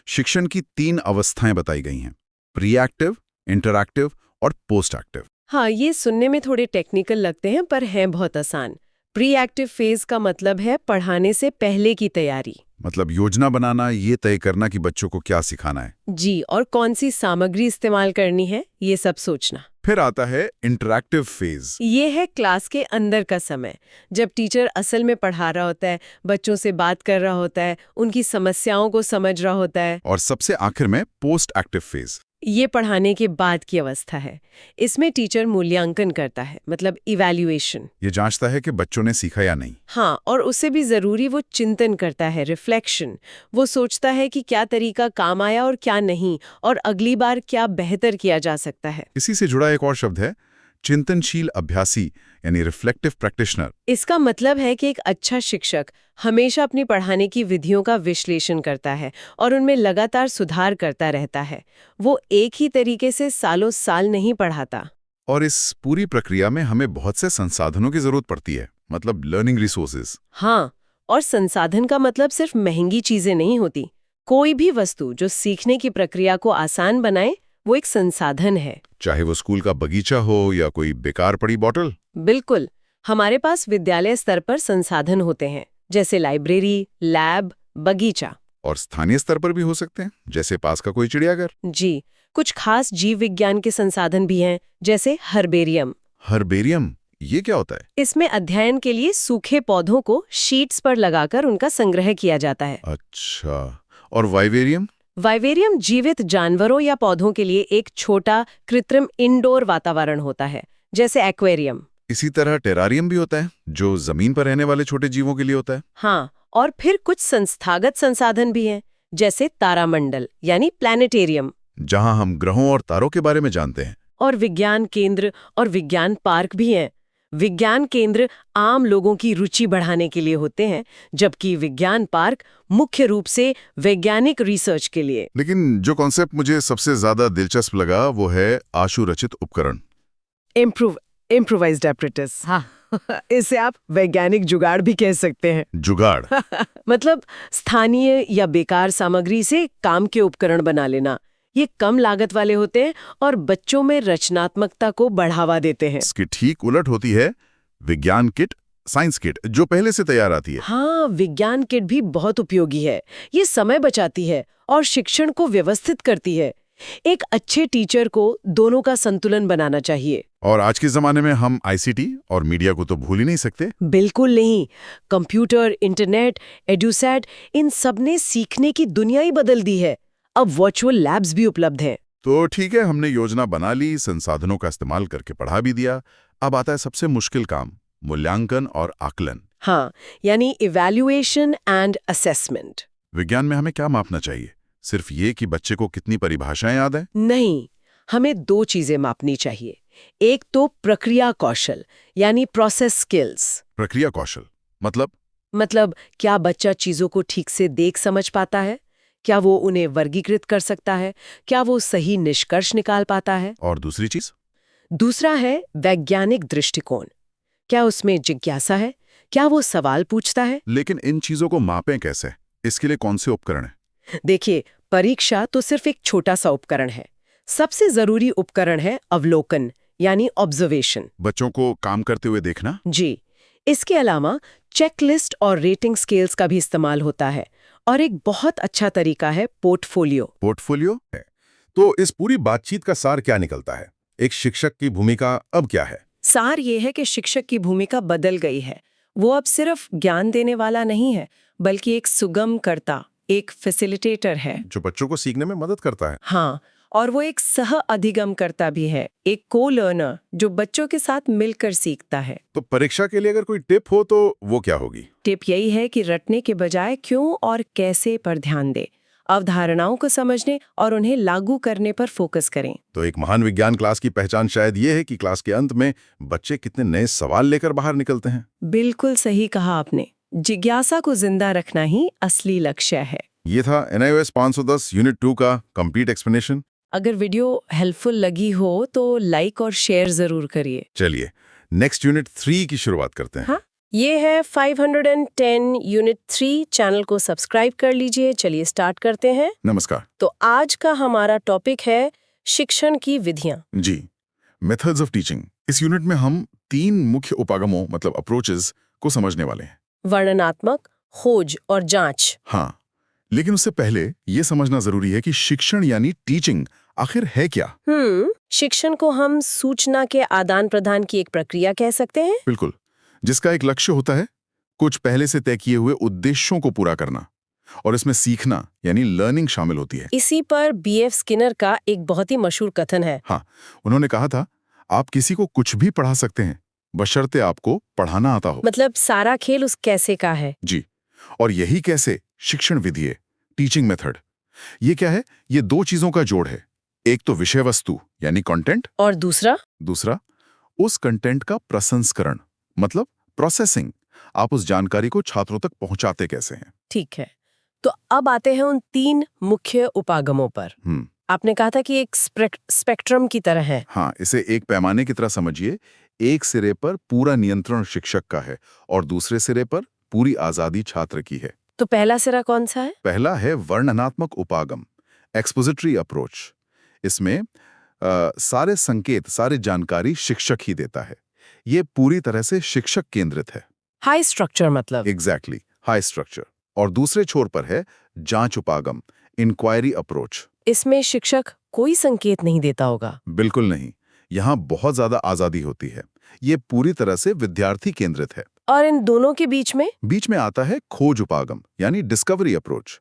Speaker 2: शिक्षण की 3 अवस्थाएं बताई गई हैं, प्री एक्टिव, इंटरएक्टिव और पोस्ट एक्टिव।
Speaker 1: हाँ, ये सुनने में थोड़े टेक्निकल लगते हैं पर हैं बहुत आसान। प्री एक्टिव फेज का मतलब है पढ़ाने से पहले की तैयारी,
Speaker 2: मतलब योजना बनाना, ये तय करना कि बच्चों को क्या सिखाना है।
Speaker 1: जी, और कौन सी सामग्री इस्तेमाल करनी है, ये सब सोचना।
Speaker 2: फिर आता है इंटरैक्टिव फेज।
Speaker 1: ये है क्लास के अंदर का समय, जब टीचर असल में पढ़ा रहा होता है, बच्चों से बात कर रहा होता है, उनकी समस्याओं को समझ रहा होता है।
Speaker 2: और सबसे आखिर में पोस्ट एक्टिव फेज।
Speaker 1: ये पढ़ाने के बाद की अवस्था है। इसमें टीचर मूल्यांकन करता है, मतलब इवैल्यूएशन।
Speaker 2: ये जांचता है कि बच्चों ने सीखा या नहीं।
Speaker 1: हाँ, और उससे भी जरूरी वो चिंतन करता है, रिफ्लेक्शन। वो सोचता है कि क्या तरीका काम आया और क्या नहीं, और अगली बार क्या बेहतर किया जा सकता है।
Speaker 2: इसी से जुड़ा एक और शब्द है चिंतनशील अभ्यासी, यानी रिफ्लेक्टिव प्रैक्टिशनर।
Speaker 1: इसका मतलब है कि एक अच्छा शिक्षक हमेशा अपनी पढ़ाने की विधियों का विश्लेषण करता है और उनमें लगातार सुधार करता रहता है। वो एक ही तरीके से सालों साल नहीं पढ़ाता।
Speaker 2: और इस पूरी प्रक्रिया में हमें बहुत से संसाधनों की जरूरत पड़ती है, मतलब लर्निंग रिसोर्सेज।
Speaker 1: हाँ, और संसाधन का मतलब सिर्फ महंगी चीजें नहीं होती। कोई भी वस्तु जो सीखने की प्रक्रिया को आसान बनाए, वो एक संसाधन है।
Speaker 2: चाहे वो स्कूल का बगीचा हो या कोई बेकार पड़ी बॉटल।
Speaker 1: बिल्कुल। हमारे पास विद्यालय स्तर पर संसाधन होते हैं, जैसे लाइब्रेरी, लैब, बगीचा।
Speaker 2: और स्थानीय स्तर पर भी हो सकते हैं, जैसे पास का कोई चिड़ियाघर।
Speaker 1: जी, कुछ खास जीव विज्ञान के संसाधन भी हैं, जैसे हर्बेरियम।
Speaker 2: हर्बेरियम, ये क्या होता है?
Speaker 1: इसमें अध्ययन के लिए सूखे पौधों को शीट्स पर लगाकर उनका संग्रह किया जाता है।
Speaker 2: अच्छा, और वाइवेरियम?
Speaker 1: वाइवेरियम जीवित जानवरों या पौधों के लिए एक छोटा कृत्रिम इंडोर वातावरण होता है, जैसे एक्वेरियम।
Speaker 2: इसी तरह टेरारियम भी होता है, जो जमीन पर रहने वाले छोटे जीवों के लिए होता है।
Speaker 1: हाँ, और फिर कुछ संस्थागत संसाधन भी हैं, जैसे तारामंडल यानी प्लैनेटेरियम,
Speaker 2: जहां हम ग्रहों और तारों के बारे में जानते हैं।
Speaker 1: और विज्ञान केंद्र और विज्ञान पार्क भी हैं। विज्ञान केंद्र आम लोगों की रुचि बढ़ाने के लिए होते हैं, जबकि विज्ञान पार्क मुख्य रूप से वैज्ञानिक रिसर्च के लिए।
Speaker 2: लेकिन जो कॉन्सेप्ट मुझे सबसे ज्यादा दिलचस्प लगा वो है आशु रचित उपकरण।
Speaker 1: Improvised apparatus. हाँ, इसे आप वैज्ञानिक जुगाड़ भी कह सकते हैं।
Speaker 2: जुगाड़?
Speaker 1: मतलब स्थानीय या बेकार सामग्री से काम के उपकरण बना लेना। ये कम लागत वाले होते हैं और बच्चों में रचनात्मकता को बढ़ावा देते हैं।
Speaker 2: इसकी ठीक उलट होती है विज्ञान किट, साइंस किट, जो पहले से तैयार आती है।
Speaker 1: हाँ, विज्ञान किट भी बहुत उपयोगी है। ये समय बचाती है और शिक्षण को व्यवस्थित करती है। एक अच्छे टीचर को दोनों का संतुलन बनाना चाहिए।
Speaker 2: और आज के जमाने में हम आईसीटी और मीडिया को तो भूल ही नहीं सकते।
Speaker 1: बिल्कुल नहीं। कंप्यूटर, इंटरनेट, एडुसैट, इन सब ने सीखने की दुनिया ही बदल दी है। अब वर्चुअल लैब्स भी उपलब्ध हैं।
Speaker 2: तो ठीक है, हमने योजना बना ली, संसाधनों का इस्तेमाल करके पढ़ा भी दिया। अब आता है सबसे मुश्किल काम, मूल्यांकन और आकलन।
Speaker 1: हाँ, यानी इवैल्यूएशन एंड असेसमेंट।
Speaker 2: विज्ञान में हमें क्या मापना चाहिए? सिर्फ ये कि बच्चे को कितनी परिभाषाएं याद है?
Speaker 1: नहीं, हमें 2 चीजें मापनी चाहिए। एक तो प्रक्रिया कौशल यानी प्रोसेस स्किल्स।
Speaker 2: प्रक्रिया कौशल
Speaker 1: मतलब क्या बच्चा चीजों को ठीक से देख समझ पाता है? क्या वो उन्हें वर्गीकृत कर सकता है? क्या वो सही निष्कर्ष निकाल पाता है?
Speaker 2: और दूसरी चीज?
Speaker 1: दूसरा है वैज्ञानिक दृष्टिकोण। क्या उसमें जिज्ञासा है? क्या वो सवाल पूछता है?
Speaker 2: लेकिन इन चीजों को मापें कैसे? इसके लिए कौन से उपकरण हैं?
Speaker 1: देखिए, परीक्षा तो सिर्फ एक छोटा सा उपकरण है। सबसे जरूरी उपकरण है अवलोकन यानी ऑब्जर्वेशन।
Speaker 2: बच्चों को काम करते हुए देखना।
Speaker 1: जी। इसके अलावा चेकलिस्ट और रेटिंग स्केल्स का भी इस्तेमाल होता है। और एक बहुत अच्छा तरीका है पोर्टफोलियो।
Speaker 3: पोर्टफोलियो है। तो इस पूरी बातचीत का सार क्या निकलता है? एक शिक्षक की भूमिका अब क्या है?
Speaker 1: सार ये है कि शिक्षक की भूमिका बदल गई है। वो अब सिर्फ ज्ञान देने वाला नहीं है, बल्कि एक सुगमकर्ता, एक फैसिलिटेटर है।
Speaker 3: जो बच्चों को सीखने में मदद करता है।
Speaker 1: हाँ, और वो एक सह अधिगमकर्ता भी है, एक को लर्नर जो बच्चों के साथ मिलकर सीखता है।
Speaker 3: तो परीक्षा के लिए अगर कोई टिप हो तो वो क्या होगी?
Speaker 1: टिप यही है कि रटने के बजाय क्यों और कैसे पर ध्यान दें, अवधारणाओं को समझने और उन्हें लागू करने पर फोकस करें।
Speaker 3: तो एक महान विज्ञान क्लास की पहचान शायद ये है कि क्लास के अंत में बच्चे कितने नए सवाल लेकर बाहर निकलते हैं।
Speaker 1: बिल्कुल सही कहा आपने। जिज्ञासा को जिंदा रखना ही असली लक्ष्य है।
Speaker 3: ये था NIOS 510 यूनिट 2 का कंप्लीट एक्सप्लेनेशन।
Speaker 1: अगर वीडियो हेल्पफुल लगी हो तो लाइक और शेयर जरूर करिए।
Speaker 3: चलिए नेक्स्ट यूनिट 3 की शुरुआत करते हैं।
Speaker 1: हाँ, ये है 510 यूनिट 3। चैनल को सब्सक्राइब कर लीजिए। चलिए स्टार्ट करते हैं।
Speaker 3: नमस्कार।
Speaker 1: तो आज का हमारा टॉपिक है शिक्षण की विधियां।
Speaker 3: जी, मेथड्स ऑफ टीचिंग। इस यूनिट में हम 3 मुख्य उपागमों मतलब अप्रोचेस को समझने वाले हैं।
Speaker 1: वर्णनात्मक, खोज और जांच।
Speaker 3: हाँ, लेकिन उससे पहले ये समझना जरूरी है कि शिक्षण यानी टीचिंग आखिर है क्या?
Speaker 1: शिक्षण को हम सूचना के आदान प्रदान की एक प्रक्रिया कह सकते हैं।
Speaker 3: बिल्कुल, जिसका एक लक्ष्य होता है कुछ पहले से तय किए हुए उद्देश्यों को पूरा करना, और इसमें सीखना यानी लर्निंग शामिल होती है।
Speaker 1: इसी पर BF स्किनर का एक बहुत ही मशहूर कथन है।
Speaker 3: हाँ, उन्होंने कहा था, आप किसी को कुछ भी पढ़ा सकते हैं बशर्ते आपको पढ़ाना आता हो।
Speaker 1: मतलब सारा खेल उस कैसे का है।
Speaker 3: जी, और यही कैसे शिक्षण विधि है, टीचिंग मेथड। ये क्या है? ये 2 चीजों का जोड़ है। एक तो विषय वस्तु यानी कंटेंट,
Speaker 1: और दूसरा
Speaker 3: उस कंटेंट का प्रसंस्करण मतलब प्रोसेसिंग। आप उस जानकारी को छात्रों तक पहुंचाते कैसे हैं।
Speaker 1: ठीक है, तो अब आते हैं उन 3 मुख्य उपागमों पर। आपने कहा था कि एक स्पेक्ट्रम की तरह है।
Speaker 3: हाँ, इसे एक पैमाने की तरह समझिए। एक सिरे पर पूरा नियंत्रण शिक्षक का है और दूसरे सिरे पर पूरी आजादी छात्र की है।
Speaker 1: तो पहला सिरा कौन सा है?
Speaker 3: पहला है वर्णनात्मक उपागम, एक्सपोजिटरी अप्रोच। इसमें सारे संकेत, सारी जानकारी शिक्षक ही देता है। ये पूरी तरह से शिक्षक केंद्रित है।
Speaker 1: हाई स्ट्रक्चर मतलब?
Speaker 3: Exactly, high structure. और दूसरे छोर पर है जांच उपागम, इंक्वायरी अप्रोच।
Speaker 1: इसमें शिक्षक कोई संकेत नहीं देता होगा?
Speaker 3: बिल्कुल नहीं, यहाँ बहुत ज्यादा आजादी होती है। ये पूरी तरह से विद्यार्थी केंद्रित है।
Speaker 1: और इन दोनों के बीच में
Speaker 3: आता है खोज उपागम यानी डिस्कवरी अप्रोच।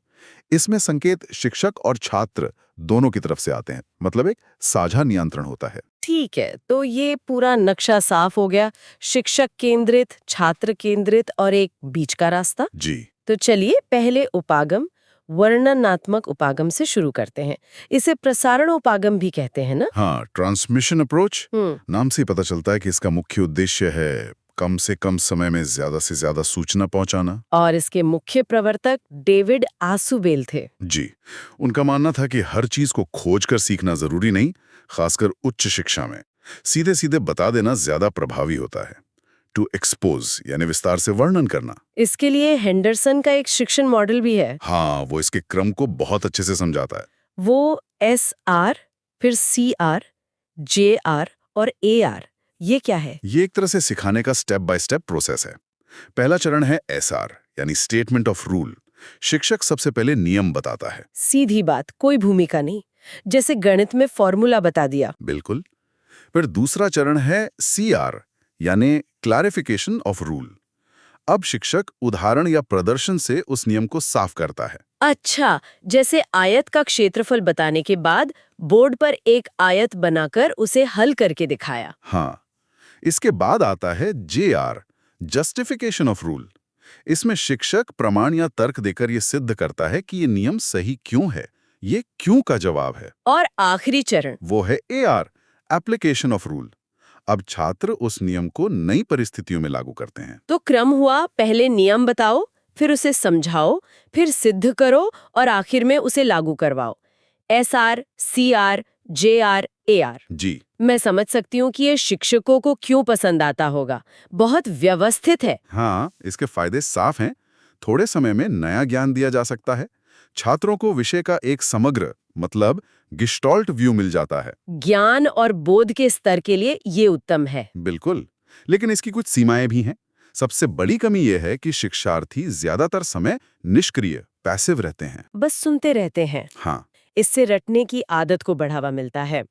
Speaker 3: इसमें संकेत शिक्षक और छात्र दोनों की तरफ से आते हैं, मतलब एक साझा नियंत्रण होता है।
Speaker 1: ठीक है, तो ये पूरा नक्शा साफ हो गया। शिक्षक केंद्रित, छात्र केंद्रित और एक बीच का रास्ता।
Speaker 3: जी,
Speaker 1: तो चलिए पहले उपागम वर्णनात्मक उपागम से शुरू करते हैं। इसे प्रसारण उपागम भी कहते हैं ना?
Speaker 3: हाँ, ट्रांसमिशन अप्रोच। नाम से ही पता चलता है कि इसका मुख्य उद्देश्य है कम से कम समय में ज्यादा से ज्यादा सूचना पहुंचाना।
Speaker 1: और इसके मुख्य प्रवर्तक डेविड आसुबेल थे।
Speaker 3: जी, उनका मानना था कि हर चीज को खोज कर सीखना जरूरी नहीं, खासकर उच्च शिक्षा में सीधे सीधे बता देना ज्यादा प्रभावी होता है। टू एक्सपोज यानी विस्तार से वर्णन करना।
Speaker 1: इसके लिए हेंडरसन का एक शिक्षण मॉडल भी है।
Speaker 3: हाँ, वो इसके क्रम को बहुत अच्छे से समझाता है।
Speaker 1: वो SR, फिर CR, JR और AR, ये क्या है?
Speaker 3: ये एक तरह से सिखाने का स्टेप बाय स्टेप प्रोसेस है। पहला चरण है SR यानी स्टेटमेंट ऑफ रूल। शिक्षक सबसे पहले नियम बताता है।
Speaker 1: सीधी बात, कोई भूमिका नहीं, जैसे गणित में फॉर्मूला बता दिया।
Speaker 3: बिल्कुल। फिर दूसरा चरण है CR यानी क्लैरिफिकेशन ऑफ रूल। अब शिक्षक उदाहरण या प्रदर्शन से उस नियम को साफ करता है।
Speaker 1: अच्छा, जैसे आयत का क्षेत्रफल बताने के बाद बोर्ड पर एक आयत बनाकर उसे हल करके दिखाया।
Speaker 3: हाँ, इसके बाद आता है JR जस्टिफिकेशन ऑफ रूल। इसमें शिक्षक प्रमाण या तर्क देकर ये सिद्ध करता है कि ये नियम सही क्यों है। ये क्यों का जवाब है।
Speaker 1: और आखिरी चरण
Speaker 3: वो है AR एप्लीकेशन ऑफ रूल। अब छात्र उस नियम को नई परिस्थितियों में लागू करते हैं।
Speaker 1: तो क्रम हुआ, पहले नियम बताओ, फिर उसे समझाओ, फिर सिद्ध करो और आखिर में उसे लागू करवाओ। SR, CR, JR, AR।
Speaker 3: जी,
Speaker 1: मैं समझ सकती हूँ कि ये शिक्षकों को क्यों पसंद आता होगा। बहुत व्यवस्थित है।
Speaker 3: हाँ, इसके फायदे साफ हैं। थोड़े समय में नया ज्ञान दिया जा सकता है। छात्रों को विषय का एक समग्र मतलब गेस्टाल्ट व्यू मिल जाता है।
Speaker 1: ज्ञान और बोध के स्तर के लिए ये उत्तम है।
Speaker 3: बिल्कुल, लेकिन इसकी कुछ सीमाएं भी हैं। सबसे बड़ी कमी यह है कि शिक्षार्थी ज्यादातर समय निष्क्रिय, पैसिव रहते हैं।
Speaker 1: बस सुनते रहते हैं।
Speaker 3: हाँ,
Speaker 1: इससे रटने की आदत को बढ़ावा मिलता है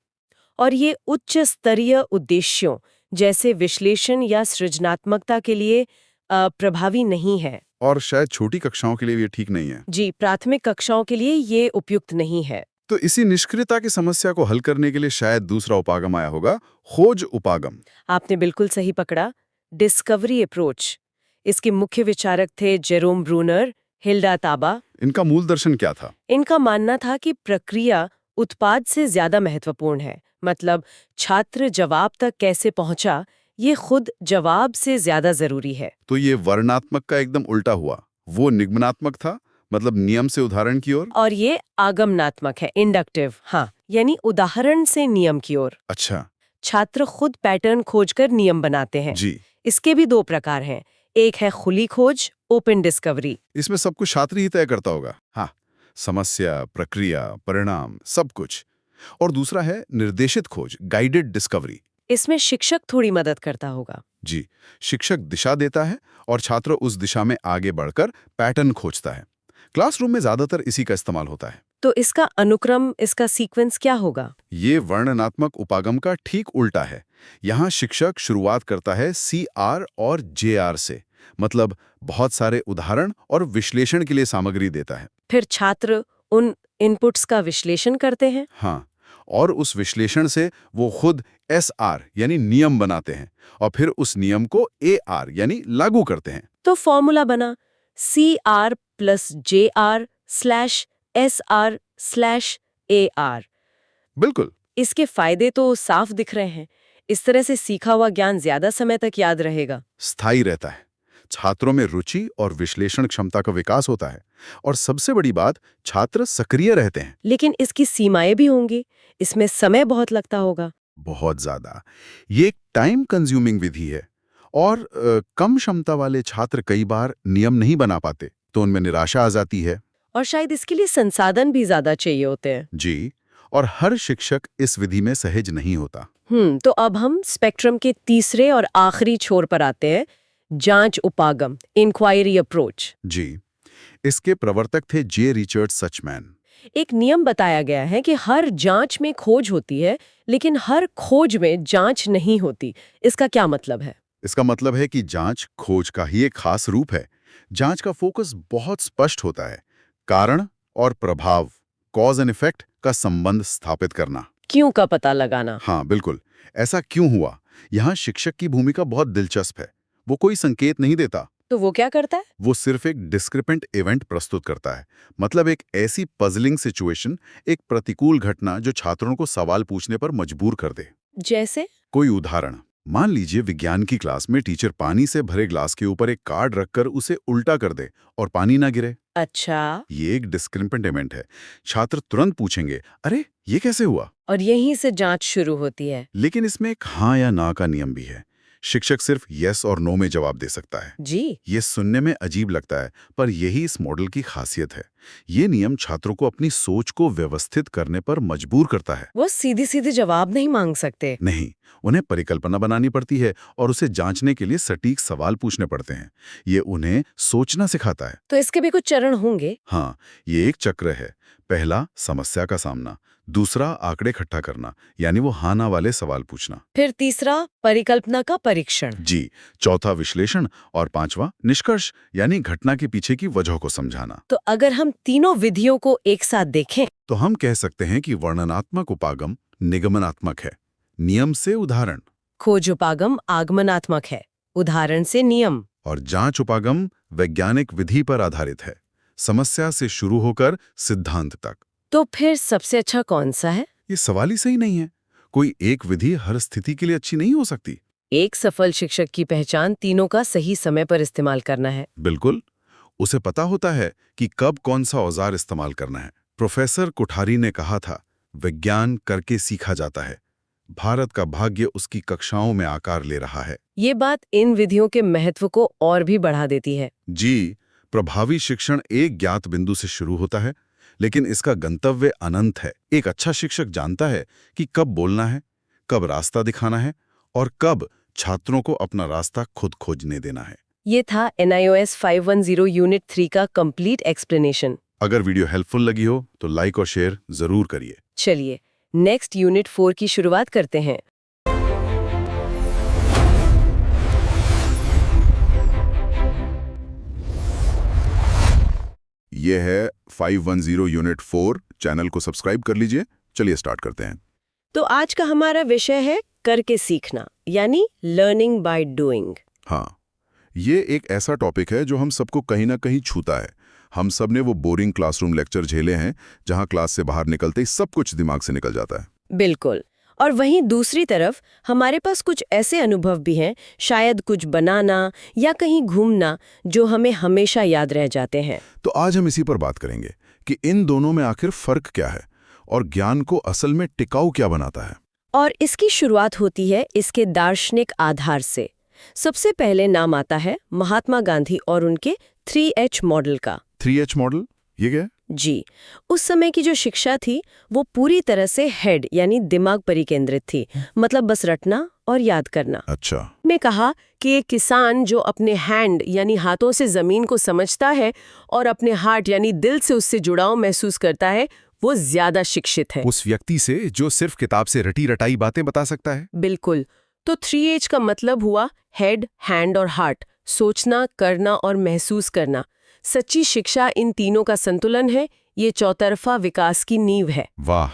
Speaker 1: और ये उच्च स्तरीय उद्देश्यों जैसे विश्लेषण या सृजनात्मकता के लिए प्रभावी नहीं है।
Speaker 3: और शायद छोटी कक्षाओं के लिए भी ये ठीक नहीं है।
Speaker 1: जी, प्राथमिक कक्षाओं के लिए ये उपयुक्त नहीं है।
Speaker 3: तो इसी निष्क्रियता की समस्या को हल करने के लिए शायद दूसरा उपागम आया होगा, खोज उपागम।
Speaker 1: आपने बिल्कुल सही पकड़ा, डिस्कवरी अप्रोच। इसके मुख्य विचारक थे जेरोम ब्रूनर, हिल्डा ताबा।
Speaker 3: इनका मूल दर्शन क्या था?
Speaker 1: इनका मानना था कि प्रक्रिया उत्पाद से ज्यादा महत्वपूर्ण है। मतलब छात्र जवाब तक कैसे पहुंचा, ये खुद जवाब से ज्यादा जरूरी है।
Speaker 3: तो ये वर्णनात्मक का एकदम उल्टा हुआ। वो निगमनात्मक था, मतलब नियम से उदाहरण की ओर।
Speaker 1: और ये आगमनात्मक है, इंडक्टिव। हाँ, यानी उदाहरण से नियम की ओर।
Speaker 3: अच्छा
Speaker 1: छात्र खुद पैटर्न खोजकर नियम बनाते हैं।
Speaker 3: जी।
Speaker 1: इसके भी दो प्रकार हैं, एक है खुली खोज, ओपन डिस्कवरी।
Speaker 3: इसमें सब कुछ छात्र ही तय करता होगा। हाँ, समस्या, प्रक्रिया, परिणाम, सब कुछ। और दूसरा है निर्देशित खोज, गाइडेड डिस्कवरी।
Speaker 1: इसमें शिक्षक थोड़ी मदद करता होगा।
Speaker 3: जी, शिक्षक दिशा देता है और छात्र उस दिशा में आगे बढ़कर पैटर्न खोजता है। क्लासरूम में ज्यादातर इसी का इस्तेमाल होता है।
Speaker 1: तो इसका अनुक्रम, इसका सीक्वेंस क्या होगा?
Speaker 3: ये वर्णनात्मक उपागम का ठीक उल्टा है। यहाँ शिक्षक शुरुआत करता है CR और JR से, मतलब बहुत सारे उदाहरण और विश्लेषण के लिए सामग्री देता है।
Speaker 1: फिर छात्र उन इनपुट्स का विश्लेषण करते हैं।
Speaker 3: हाँ, और उस विश्लेषण से वो खुद SR यानी नियम बनाते हैं और फिर उस नियम को AR यानी लागू करते हैं।
Speaker 1: तो फॉर्मूला बना CR + JR / SR / AR।
Speaker 3: बिल्कुल।
Speaker 1: इसके फायदे तो साफ दिख रहे हैं। इस तरह से सीखा हुआ ज्ञान ज्यादा समय तक याद रहेगा।
Speaker 3: स्थायी रहता है, छात्रों में रुचि और विश्लेषण क्षमता का विकास होता है, और सबसे बड़ी बात, छात्र सक्रिय रहते हैं।
Speaker 1: लेकिन इसकी सीमाएं भी होंगी, इसमें समय बहुत लगता होगा।
Speaker 3: बहुत ज्यादा। ये एक टाइम कंज्यूमिंग विधि है और कम क्षमता वाले छात्र कई बार नियम नहीं बना पाते, तो उनमें निराशा आ जाती है।
Speaker 1: और शायद इसके लिए संसाधन भी ज्यादा चाहिए होते हैं।
Speaker 3: जी, और हर शिक्षक इस विधि में सहज नहीं होता।
Speaker 1: तो अब हम स्पेक्ट्रम के तीसरे और आखिरी छोर पर आते हैं, जांच उपागम, इंक्वायरी अप्रोच।
Speaker 3: जी, इसके प्रवर्तक थे J. रिचर्ड सचमैन।
Speaker 1: एक नियम बताया गया है कि हर जांच में खोज होती है, लेकिन हर खोज में जांच नहीं होती। इसका क्या मतलब है?
Speaker 3: इसका मतलब है कि जांच खोज का ही एक खास रूप है। जांच का फोकस बहुत स्पष्ट होता है, कारण और प्रभाव, कॉज एंड इफेक्ट का संबंध स्थापित करना।
Speaker 1: क्यों का पता लगाना।
Speaker 3: हाँ बिल्कुल, ऐसा क्यों हुआ। यहाँ शिक्षक की भूमिका बहुत दिलचस्प है। वो कोई संकेत नहीं देता,
Speaker 1: तो वो क्या करता है?
Speaker 3: वो सिर्फ एक डिस्क्रिपेंट इवेंट प्रस्तुत करता है। मतलब एक ऐसी पजलिंग सिचुएशन, एक प्रतिकूल घटना जो छात्रों को सवाल पूछने पर मजबूर कर दे।
Speaker 1: जैसे?
Speaker 3: कोई उदाहरण, मान लीजिए विज्ञान की क्लास में टीचर पानी से भरे ग्लास के ऊपर एक कार्ड रखकर उसे उल्टा कर दे और पानी ना गिरे।
Speaker 1: अच्छा।
Speaker 3: ये एक डिस्क्रिपेंट इवेंट है। छात्र तुरंत पूछेंगे, अरे ये कैसे हुआ?
Speaker 1: और यहीं से जांच शुरू होती है।
Speaker 3: लेकिन इसमें एक हाँ या ना का नियम भी है। शिक्षक सिर्फ यस और नो में जवाब दे सकता है।
Speaker 1: जी।
Speaker 3: ये सुनने में अजीब लगता है, पर यही इस मॉडल की खासियत है। ये नियम छात्रों को अपनी सोच को व्यवस्थित करने पर मजबूर करता है।
Speaker 1: वो सीधी सीधी जवाब नहीं मांग सकते।
Speaker 3: नहीं, उन्हें परिकल्पना बनानी पड़ती है और उसे जांचने के लिए सटीक सवाल पूछने पड़ते हैं। ये उन्हें सोचना सिखाता है।
Speaker 1: तो इसके भी कुछ चरण होंगे?
Speaker 3: हाँ, ये एक चक्र है। पहला, समस्या का सामना। दूसरा, आंकड़े इकट्ठा करना, यानी वो हाँ ना वाले सवाल पूछना।
Speaker 1: फिर तीसरा, परिकल्पना का परीक्षण।
Speaker 3: जी। चौथा, विश्लेषण। और पांचवा, निष्कर्ष, यानी घटना के पीछे की वजह को समझाना।
Speaker 1: तो अगर हम तीनों विधियों को एक साथ देखें,
Speaker 3: तो हम कह सकते हैं कि वर्णनात्मक उपागम निगमनात्मक है, नियम से उदाहरण।
Speaker 1: खोज उपागम आगमनात्मक है, उदाहरण से नियम।
Speaker 3: और जांच उपागम वैज्ञानिक विधि पर आधारित है, समस्या से शुरू होकर सिद्धांत तक।
Speaker 1: तो फिर सबसे अच्छा कौन सा है?
Speaker 3: ये सवाल ही सही नहीं है। कोई एक विधि हर स्थिति के लिए अच्छी नहीं हो सकती।
Speaker 1: एक सफल शिक्षक की पहचान तीनों का सही समय पर इस्तेमाल करना है।
Speaker 3: बिल्कुल, उसे पता होता है कि कब कौन सा औजार इस्तेमाल करना है। प्रोफेसर कुठारी ने कहा था, विज्ञान करके सीखा जाता है। भारत का भाग्य उसकी कक्षाओं में आकार ले रहा है।
Speaker 1: ये बात इन विधियों के महत्व को और भी बढ़ा देती है।
Speaker 3: जी, प्रभावी शिक्षण एक ज्ञात बिंदु से शुरू होता है, लेकिन इसका गंतव्य अनंत है। एक अच्छा शिक्षक जानता है कि कब बोलना है, कब रास्ता दिखाना है और कब छात्रों को अपना रास्ता खुद खोजने देना है।
Speaker 1: ये था NIOS 510 यूनिट 3 का कंप्लीट एक्सप्लेनेशन।
Speaker 3: अगर वीडियो हेल्पफुल लगी हो तो लाइक और शेयर जरूर करिए।
Speaker 1: चलिए नेक्स्ट यूनिट 4 की शुरुआत करते हैं।
Speaker 3: ये है 510 यूनिट 4। चैनल को सब्सक्राइब कर लीजिए। चलिए स्टार्ट करते हैं।
Speaker 1: तो आज का हमारा विषय है करके सीखना, यानी लर्निंग बाय डूइंग।
Speaker 3: हाँ, ये एक ऐसा टॉपिक है जो हम सबको कहीं ना कहीं छूता है। हम सब ने वो बोरिंग क्लासरूम लेक्चर झेले हैं जहां क्लास से बाहर निकलते ही सब कुछ दिमाग से निकल जाता है।
Speaker 1: बिल्कुल। और वहीं दूसरी तरफ हमारे पास कुछ ऐसे अनुभव भी हैं, शायद कुछ बनाना या कहीं घूमना, जो हमें हमेशा याद रह जाते हैं।
Speaker 3: तो आज हम इसी पर बात करेंगे कि इन दोनों में आखिर फर्क क्या है और ज्ञान को असल में टिकाऊ क्या बनाता है।
Speaker 1: और इसकी शुरुआत होती है इसके दार्शनिक आधार से। सबसे पहले नाम आता है महात्मा गांधी और उनके 3H मॉडल का।
Speaker 3: 3H मॉडल, ये क्या है?
Speaker 1: जी, उस समय की जो शिक्षा थी वो पूरी तरह से हेड यानी दिमाग पर ही केंद्रित थी। मतलब बस रटना और याद करना।
Speaker 3: अच्छा।
Speaker 1: में कहा कि एक किसान जो अपने हैंड यानी हाथों से जमीन को समझता है और अपने हार्ट यानी दिल से उससे जुड़ाव महसूस करता है, वो ज्यादा शिक्षित है
Speaker 3: उस व्यक्ति से जो सिर्फ किताब से रटी रटाई बातें बता सकता है।
Speaker 1: बिल्कुल। तो 3H का मतलब हुआ हेड, हैंड और हार्ट, सोचना, करना और महसूस करना। सच्ची शिक्षा इन तीनों का संतुलन है। ये चौतरफा विकास की नींव है।
Speaker 3: वाह,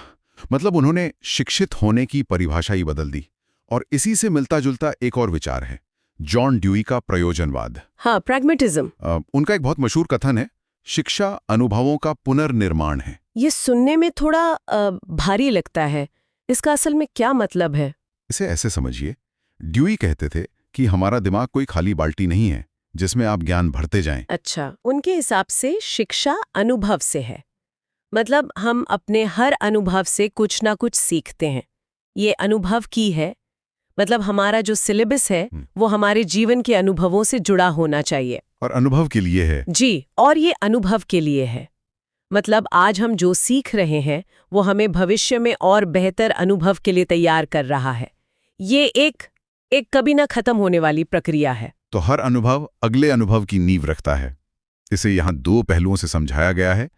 Speaker 3: मतलब उन्होंने शिक्षित होने की परिभाषा ही बदल दी। और इसी से मिलता जुलता एक और विचार है, जॉन ड्यूई का प्रयोजनवाद।
Speaker 1: हाँ, प्रैग्मेटिज्म।
Speaker 3: उनका एक बहुत मशहूर कथन है, शिक्षा अनुभवों का पुनर्निर्माण है।
Speaker 1: ये सुनने में थोड़ा भारी लगता है। इसका असल में क्या मतलब है?
Speaker 3: इसे ऐसे समझिए, ड्यूई कहते थे कि हमारा दिमाग कोई खाली बाल्टी नहीं है जिसमें आप ज्ञान भरते जाएं।
Speaker 1: अच्छा, उनके हिसाब से शिक्षा अनुभव से है। मतलब हम अपने हर अनुभव से कुछ ना कुछ सीखते हैं। ये अनुभव की है, मतलब हमारा जो सिलेबस है वो हमारे जीवन के अनुभवों से जुड़ा होना चाहिए।
Speaker 3: और अनुभव के लिए है।
Speaker 1: जी, और ये अनुभव के लिए है। मतलब आज हम जो सीख रहे हैं वो हमें भविष्य में और बेहतर अनुभव के लिए तैयार कर रहा है। ये एक कभी ना खत्म होने वाली प्रक्रिया है।
Speaker 3: तो हर अनुभव अगले अनुभव की नींव रखता है। इसे यहाँ दो पहलुओं से समझाया गया है,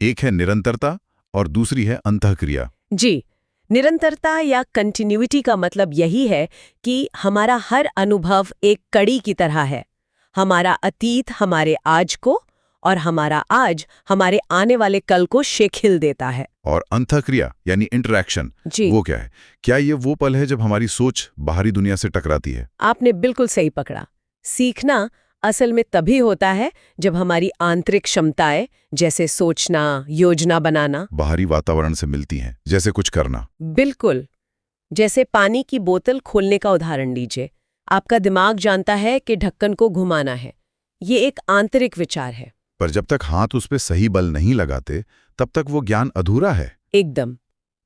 Speaker 3: एक है निरंतरता और दूसरी है अंतःक्रिया।
Speaker 1: जी, निरंतरता या कंटिन्यूटी का मतलब यही है कि हमारा हर अनुभव एक कड़ी की तरह है। हमारा अतीत हमारे आज को और हमारा आज हमारे आने वाले कल को शेखिल देता है।
Speaker 3: और अंतःक्रिया यानी इंटरैक्शन, वो क्या है? क्या ये वो पल है जब हमारी सोच बाहरी दुनिया से टकराती है?
Speaker 1: आपने बिल्कुल सही पकड़ा। सीखना असल में तभी होता है जब हमारी आंतरिक क्षमताएं, जैसे सोचना, योजना बनाना,
Speaker 3: बाहरी वातावरण से मिलती हैं, जैसे कुछ करना।
Speaker 1: बिल्कुल। जैसे पानी की बोतल खोलने का उदाहरण लीजिए। आपका दिमाग जानता है कि ढक्कन को घुमाना है। ये एक आंतरिक विचार है।
Speaker 3: पर जब तक हाथ उस पे सही बल नहीं लगाते, तब तक वो ज्ञान अधूरा है।
Speaker 1: एकदम।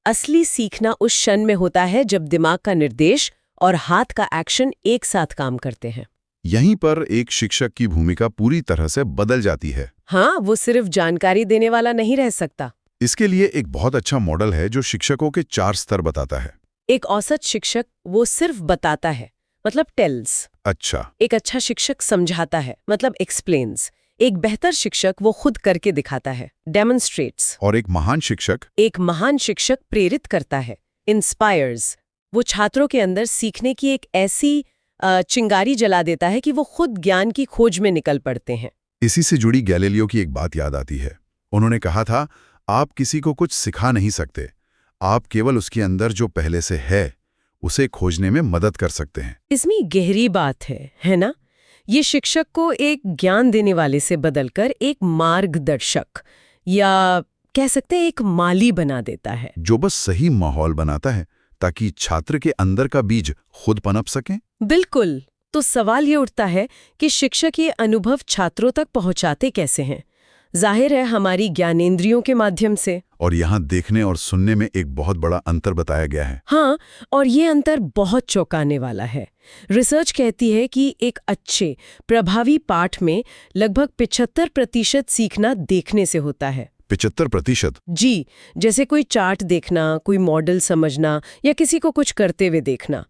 Speaker 1: असली सीखना उस क्षण में होता है जब दिमाग का निर्देश और हाथ का एक्शन एक साथ काम करते हैं।
Speaker 3: यहीं पर एक शिक्षक की भूमिका पूरी तरह से बदल जाती है।
Speaker 1: हाँ, वो सिर्फ जानकारी देने वाला नहीं रह सकता।
Speaker 3: इसके लिए एक बहुत अच्छा मॉडल है जो शिक्षकों के 4 स्तर बताता है।
Speaker 1: एक औसत शिक्षक वो सिर्फ बताता है, मतलब टेल्स।
Speaker 3: अच्छा।
Speaker 1: एक अच्छा शिक्षक समझाता है, मतलब एक्सप्लेन्स। एक बेहतर शिक्षक वो खुद करके दिखाता है, डेमोन्स्ट्रेट्स।
Speaker 3: और एक महान शिक्षक
Speaker 1: प्रेरित करता है, इंस्पायर्स। वो छात्रों के अंदर सीखने की एक ऐसी चिंगारी जला देता है कि वो खुद ज्ञान की खोज में निकल पड़ते हैं।
Speaker 3: इसी से जुड़ी गैलीलियो की एक बात याद आती है। उन्होंने कहा था, आप किसी को कुछ सिखा नहीं सकते, आप केवल उसके अंदर जो पहले से है उसे खोजने में मदद कर सकते हैं।
Speaker 1: इसमें गहरी बात है ना? ये शिक्षक को एक ज्ञान देने वाले से बदलकर एक मार्गदर्शक या कह सकते हैं एक माली बना देता है,
Speaker 3: जो बस सही माहौल बनाता है ताकि छात्र के अंदर का बीज खुद पनप सके।
Speaker 1: बिल्कुल। तो सवाल ये उठता है कि शिक्षक ये अनुभव छात्रों तक पहुंचाते कैसे हैं? जाहिर है हमारी ज्ञानेंद्रियों के माध्यम से।
Speaker 3: और यहाँ देखने और सुनने में एक बहुत बड़ा अंतर बताया गया है।
Speaker 1: हाँ, और ये अंतर बहुत चौंकाने वाला है। रिसर्च कहती है कि एक अच्छे प्रभावी पाठ में लगभग 75% सीखना देखने से होता है।
Speaker 2: 75%?
Speaker 1: जी, जैसे कोई चार्ट देखना, कोई मॉडल समझना या किसी को कुछ करते हुए देखना।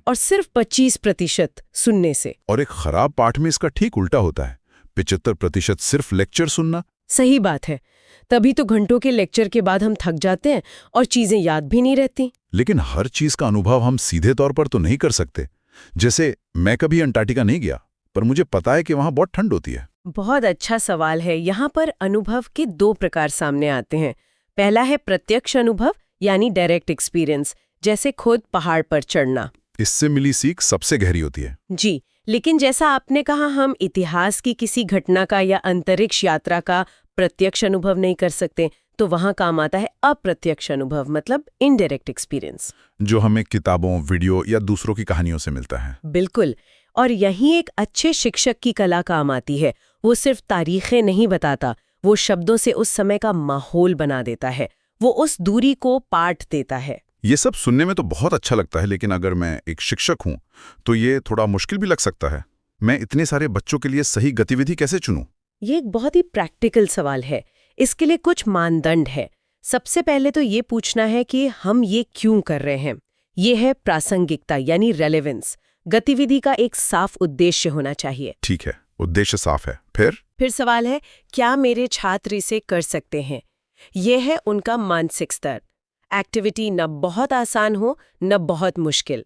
Speaker 1: और सिर्फ 25% सुनने से।
Speaker 2: और एक खराब पाठ में इसका ठीक उल्टा होता है, 75% सिर्फ लेक्चर सुनना।
Speaker 1: सही बात है। तभी तो घंटों के लेक्चर के बाद हम थक जाते हैं और चीजें याद भी नहीं रहती।
Speaker 2: लेकिन हर चीज का अनुभव हम सीधे तौर पर तो नहीं कर सकते। जैसे मैं कभी अंटार्कटिका नहीं गया, पर मुझे पता है कि वहां बहुत ठंड होती है।
Speaker 1: बहुत अच्छा सवाल है। यहाँ पर अनुभव के 2 प्रकार सामने आते हैं। पहला है प्रत्यक्ष अनुभव यानी डायरेक्ट एक्सपीरियंस, जैसे खुद पहाड़ पर चढ़ना।
Speaker 2: इससे मिली सीख सबसे गहरी होती है।
Speaker 1: जी, लेकिन जैसा आपने कहा, हम इतिहास की किसी घटना का या अंतरिक्ष यात्रा का प्रत्यक्ष अनुभव नहीं कर सकते, तो वहां काम आता है अप्रत्यक्ष अनुभव, मतलब इनडायरेक्ट एक्सपीरियंस,
Speaker 2: जो हमें किताबों, वीडियो या दूसरों की कहानियों से मिलता है।
Speaker 1: बिल्कुल। और यही एक अच्छे शिक्षक की कला काम आती है। वो सिर्फ तारीखें नहीं बताता, वो शब्दों से उस समय का माहौल बना देता है, वो उस दूरी को पाट देता है।
Speaker 2: ये सब सुनने में तो बहुत अच्छा लगता है, लेकिन अगर मैं एक शिक्षक हूं तो ये थोड़ा मुश्किल भी लग सकता है। मैं इतने सारे बच्चों के लिए सही गतिविधि कैसे चुनूं?
Speaker 1: ये एक बहुत ही प्रैक्टिकल सवाल है। इसके लिए कुछ मानदंड है। सबसे पहले तो ये पूछना है कि हम ये क्यों कर रहे हैं। ये है प्रासंगिकता यानी रेलेवेंस। गतिविधि का एक साफ उद्देश्य होना चाहिए।
Speaker 2: ठीक है, उद्देश्य साफ है। फिर
Speaker 1: सवाल है, क्या मेरे छात्र इसे कर सकते हैं? ये है उनका मानसिक स्तर। एक्टिविटी न बहुत आसान हो न बहुत मुश्किल।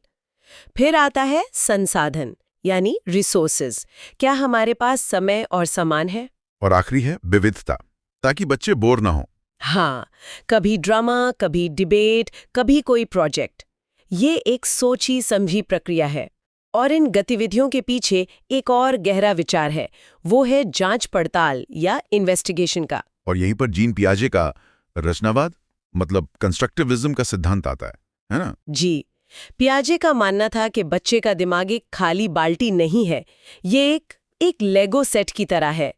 Speaker 1: फिर आता है संसाधन यानी रिसोर्सेज। क्या हमारे पास समय और सामान है?
Speaker 2: और आखिरी है विविधता, ताकि बच्चे बोर ना हो।
Speaker 1: हाँ, कभी ड्रामा, कभी डिबेट, कभी कोई प्रोजेक्ट। ये एक सोची समझी प्रक्रिया है। और इन गतिविधियों के पीछे एक और गहरा विचार है, वो है जांच पड़ताल या इन्वेस्टिगेशन का।
Speaker 2: और यहीं पर जीन पियाजे का रचनावाद, मतलब कंस्ट्रक्टिविज्म का सिद्धांत आता है ना?
Speaker 1: जी, पियाजे का मानना था कि बच्चे का दिमाग एक खाली बाल्टी नहीं है, ये एक लेगो सेट की तरह है।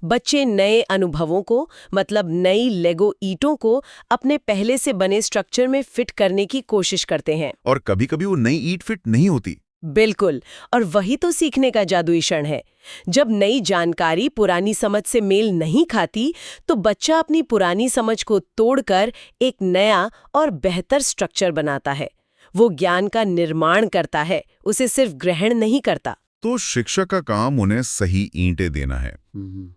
Speaker 1: बच्चे नए अनुभवों को, मतलब नई लेगो ईंटों को अपने पहले से बने स्ट्रक्चर में फिट करने की कोशिश करते हैं।
Speaker 2: और कभी-कभी वो नई ईंट फिट नहीं होती।
Speaker 1: बिल्कुल, और वही तो सीखने का जादुई क्षण है। जब नई जानकारी पुरानी समझ से मेल नहीं खाती, तो बच्चा अपनी पुरानी समझ को तोड़कर एक नया और बेहतर स्ट्रक्चर बनाता है। वो ज्ञान का निर्माण करता है, उसे सिर्फ ग्रहण नहीं करता।
Speaker 2: तो शिक्षक का काम उन्हें सही ईंटें देना है।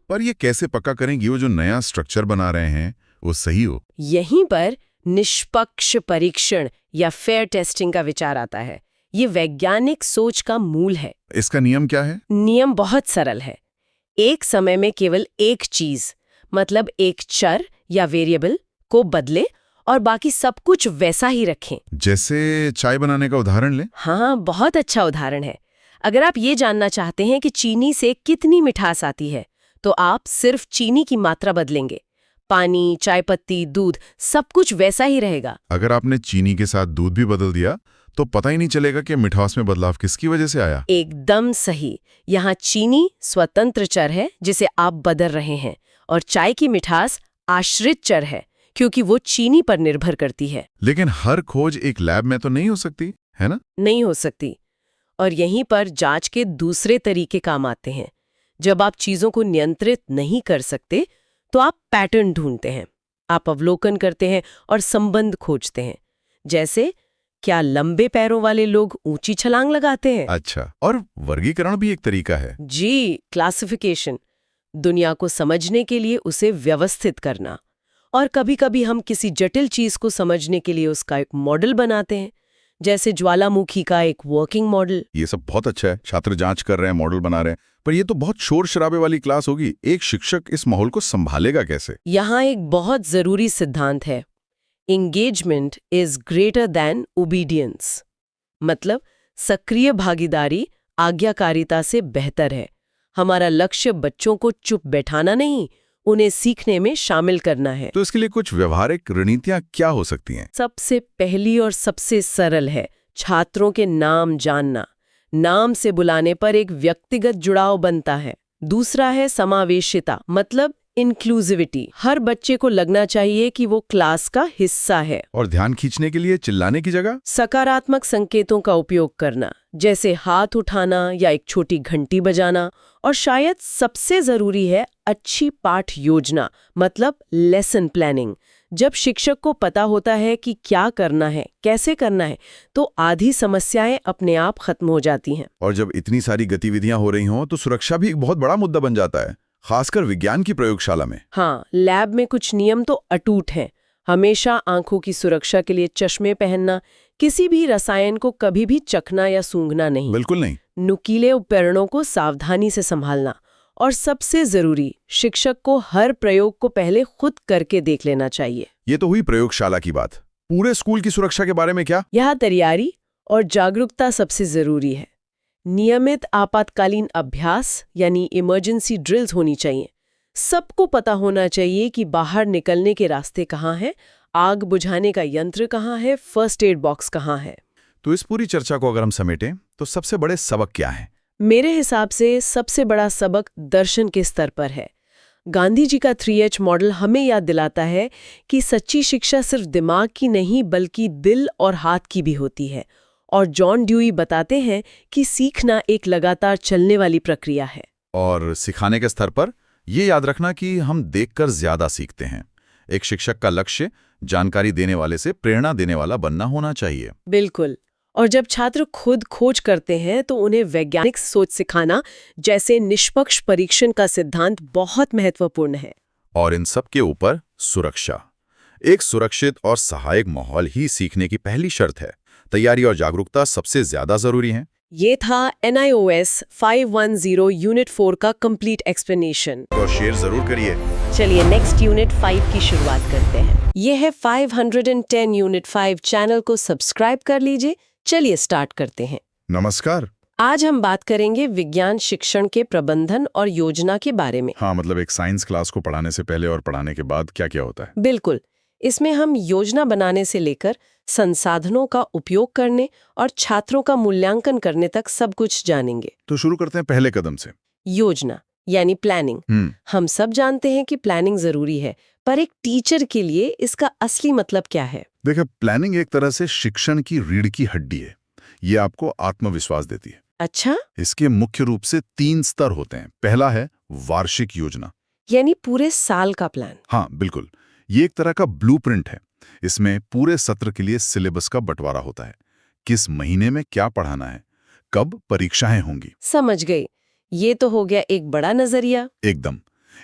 Speaker 2: पर ये कैसे पक्का करेंगे वो जो नया स्ट्रक्चर बना रहे हैं वो सही हो?
Speaker 1: यहीं पर निष्पक्ष परीक्षण या फेयर टेस्टिंग का विचार आता है। ये वैज्ञानिक सोच का मूल है।
Speaker 2: इसका नियम क्या है?
Speaker 1: नियम बहुत सरल है। एक समय में केवल एक चीज, मतलब एक चर या वेरिएबल को बदले और बाकी सब कुछ वैसा ही रखें।
Speaker 2: जैसे चाय बनाने का उदाहरण लें।
Speaker 1: हाँ, बहुत अच्छा उदाहरण है। अगर आप ये जानना चाहते हैं कि चीनी से कितनी मिठास आती है, तो आप सिर्फ चीनी की मात्रा बदलेंगे। पानी, चाय पत्ती, दूध, सब कुछ वैसा ही रहेगा।
Speaker 2: अगर आपने चीनी के साथ दूध भी बदल दिया तो पता ही नहीं चलेगा कि मिठास में बदलाव किसकी वजह से आया।
Speaker 1: एकदम सही। यहाँ चीनी स्वतंत्र चर है जिसे आप बदल रहे हैं, और चाय की मिठास आश्रित चर है क्योंकि वो चीनी पर निर्भर करती है।
Speaker 2: लेकिन हर खोज एक लैब में तो नहीं हो सकती, है ना?
Speaker 1: नहीं हो सकती। और यहीं पर जांच के दूसरे तरीके काम आते हैं। जब आप चीजों को नियंत्रित नहीं कर सकते, तो आप पैटर्न ढूंढते हैं, आप अवलोकन करते हैं और संबंध खोजते हैं। जैसे, क्या लंबे पैरों वाले लोग ऊंची छलांग लगाते हैं?
Speaker 2: अच्छा, और वर्गीकरण भी एक तरीका है।
Speaker 1: जी, क्लासिफिकेशन। दुनिया को समझने के लिए उसे व्यवस्थित करना। और कभी-कभी हम किसी जटिल चीज को समझने के लिए उसका एक मॉडल बनाते हैं, जैसे ज्वालामुखी का एक वर्किंग मॉडल।
Speaker 2: ये सब बहुत अच्छा है, छात्र जांच कर रहे हैं, मॉडल बना रहे हैं, पर ये तो बहुत शोर शराबे वाली क्लास होगी। एक शिक्षक इस माहौल को संभालेगा कैसे?
Speaker 1: यहाँ एक बहुत जरूरी सिद्धांत है, engagement is greater than obedience. मतलब सक्रिय भागीदारी आज्ञाकारिता से बेहतर है। हमारा लक्ष्य बच्चों को चुप बैठाना नहीं, उन्हें सीखने में शामिल करना है।
Speaker 2: तो इसके लिए कुछ व्यवहारिक रणनीतियां क्या हो सकती हैं?
Speaker 1: सबसे पहली और सबसे सरल है छात्रों के नाम जानना। नाम से बुलाने पर एक व्यक्तिगत जुड़ाव बनता है। दूसरा है समावेशिता, मतलब इंक्लूसिविटी। हर बच्चे को लगना चाहिए कि वो क्लास का हिस्सा है।
Speaker 2: और ध्यान खींचने के लिए चिल्लाने की जगह
Speaker 1: सकारात्मक संकेतों का उपयोग करना, जैसे हाथ उठाना या एक छोटी घंटी बजाना। और शायद सबसे जरूरी है अच्छी पाठ योजना मतलब लेसन प्लानिंग। जब शिक्षक को पता होता है कि क्या करना है, कैसे करना है, तो आधी समस्याएं अपने आप खत्म हो जाती हैं।
Speaker 3: और जब इतनी सारी गतिविधियां हो रही हों तो सुरक्षा भी एक बहुत बड़ा मुद्दा बन जाता है, खासकर विज्ञान की प्रयोगशाला में।
Speaker 1: हाँ, लैब में कुछ नियम तो अटूट हैं। हमेशा आंखों की सुरक्षा के लिए चश्मे पहनना, किसी भी रसायन को कभी भी चखना या सूंघना नहीं,
Speaker 3: बिल्कुल नहीं।
Speaker 1: नुकीले उपकरणों को सावधानी से संभालना, और सबसे जरूरी, शिक्षक को हर प्रयोग को पहले खुद करके देख लेना चाहिए।
Speaker 3: ये तो हुई प्रयोगशाला की बात। पूरे स्कूल की सुरक्षा के बारे में क्या?
Speaker 1: यहाँ तैयारी और जागरूकता सबसे जरूरी है। नियमित आपातकालीन अभ्यास यानी इमरजेंसी ड्रिल्स होनी चाहिए। सबको पता होना चाहिए कि बाहर निकलने के रास्ते कहाँ हैं, आग बुझाने का यंत्र कहाँ है, फर्स्ट एड बॉक्स कहाँ है।
Speaker 3: तो इस पूरी चर्चा को अगर हम समेटें तो सबसे बड़े सबक क्या हैं?
Speaker 1: मेरे हिसाब से सबसे बड़ा सबक दर्शन के स्तर पर है। गांधी जी का 3H मॉडल हमें याद दिलाता है कि सच्ची शिक्षा सिर्फ दिमाग की नहीं बल्कि दिल और हाथ की भी होती है। और जॉन ड्यूई बताते हैं कि सीखना एक लगातार चलने वाली प्रक्रिया है।
Speaker 3: और सिखाने के स्तर पर ये याद रखना कि हम देखकर ज्यादा सीखते हैं। एक शिक्षक का लक्ष्य जानकारी देने वाले से प्रेरणा देने वाला बनना होना चाहिए।
Speaker 1: बिल्कुल। और जब छात्र खुद खोज करते हैं तो उन्हें वैज्ञानिक सोच सिखाना, जैसे निष्पक्ष परीक्षण का सिद्धांत, बहुत महत्वपूर्ण है।
Speaker 3: और इन सब के ऊपर सुरक्षा। एक सुरक्षित और सहायक माहौल ही सीखने की पहली शर्त है। तैयारी और जागरूकता सबसे ज्यादा जरूरी है।
Speaker 1: ये था NIOS 510 यूनिट 4 का कंप्लीट एक्सप्लेनेशन।
Speaker 3: तो शेयर जरूर करिए।
Speaker 1: चलिए नेक्स्ट यूनिट 5 की शुरुआत करते हैं। ये है 510 यूनिट 5। चैनल को सब्सक्राइब कर लीजिए। चलिए स्टार्ट करते हैं।
Speaker 3: नमस्कार।
Speaker 1: आज हम बात करेंगे विज्ञान शिक्षण के प्रबंधन और योजना के बारे में।
Speaker 3: हाँ, मतलब एक साइंस क्लास को पढ़ाने से पहले और पढ़ाने के बाद क्या-क्या होता है?
Speaker 1: बिल्कुल। इसमें हम योजना बनाने से लेकर संसाधनों का उपयोग करने और छात्रों का मूल्यांकन करने तक सब कुछ जानेंगे।
Speaker 3: तो शुरू करते हैं पहले कदम से।
Speaker 1: योजना यानी प्लानिंग। हम सब जानते हैं कि प्लानिंग जरूरी है, पर एक टीचर के लिए इसका असली मतलब क्या है?
Speaker 3: देखिए, प्लानिंग एक तरह से शिक्षण की रीढ़ की हड्डी है। ये आपको आत्मविश्वास देती है।
Speaker 1: अच्छा,
Speaker 3: इसके मुख्य रूप से 3 स्तर होते हैं। पहला है वार्षिक योजना,
Speaker 1: यानी पूरे साल का प्लान।
Speaker 3: हाँ बिल्कुल, ये एक तरह का ब्लूप्रिंट है। इसमें पूरे सत्र के लिए सिलेबस का बंटवारा होता है, किस महीने में क्या पढ़ाना है, कब परीक्षाएं होंगी।
Speaker 1: समझ गई। ये तो हो गया एक बड़ा नजरिया।
Speaker 3: एकदम।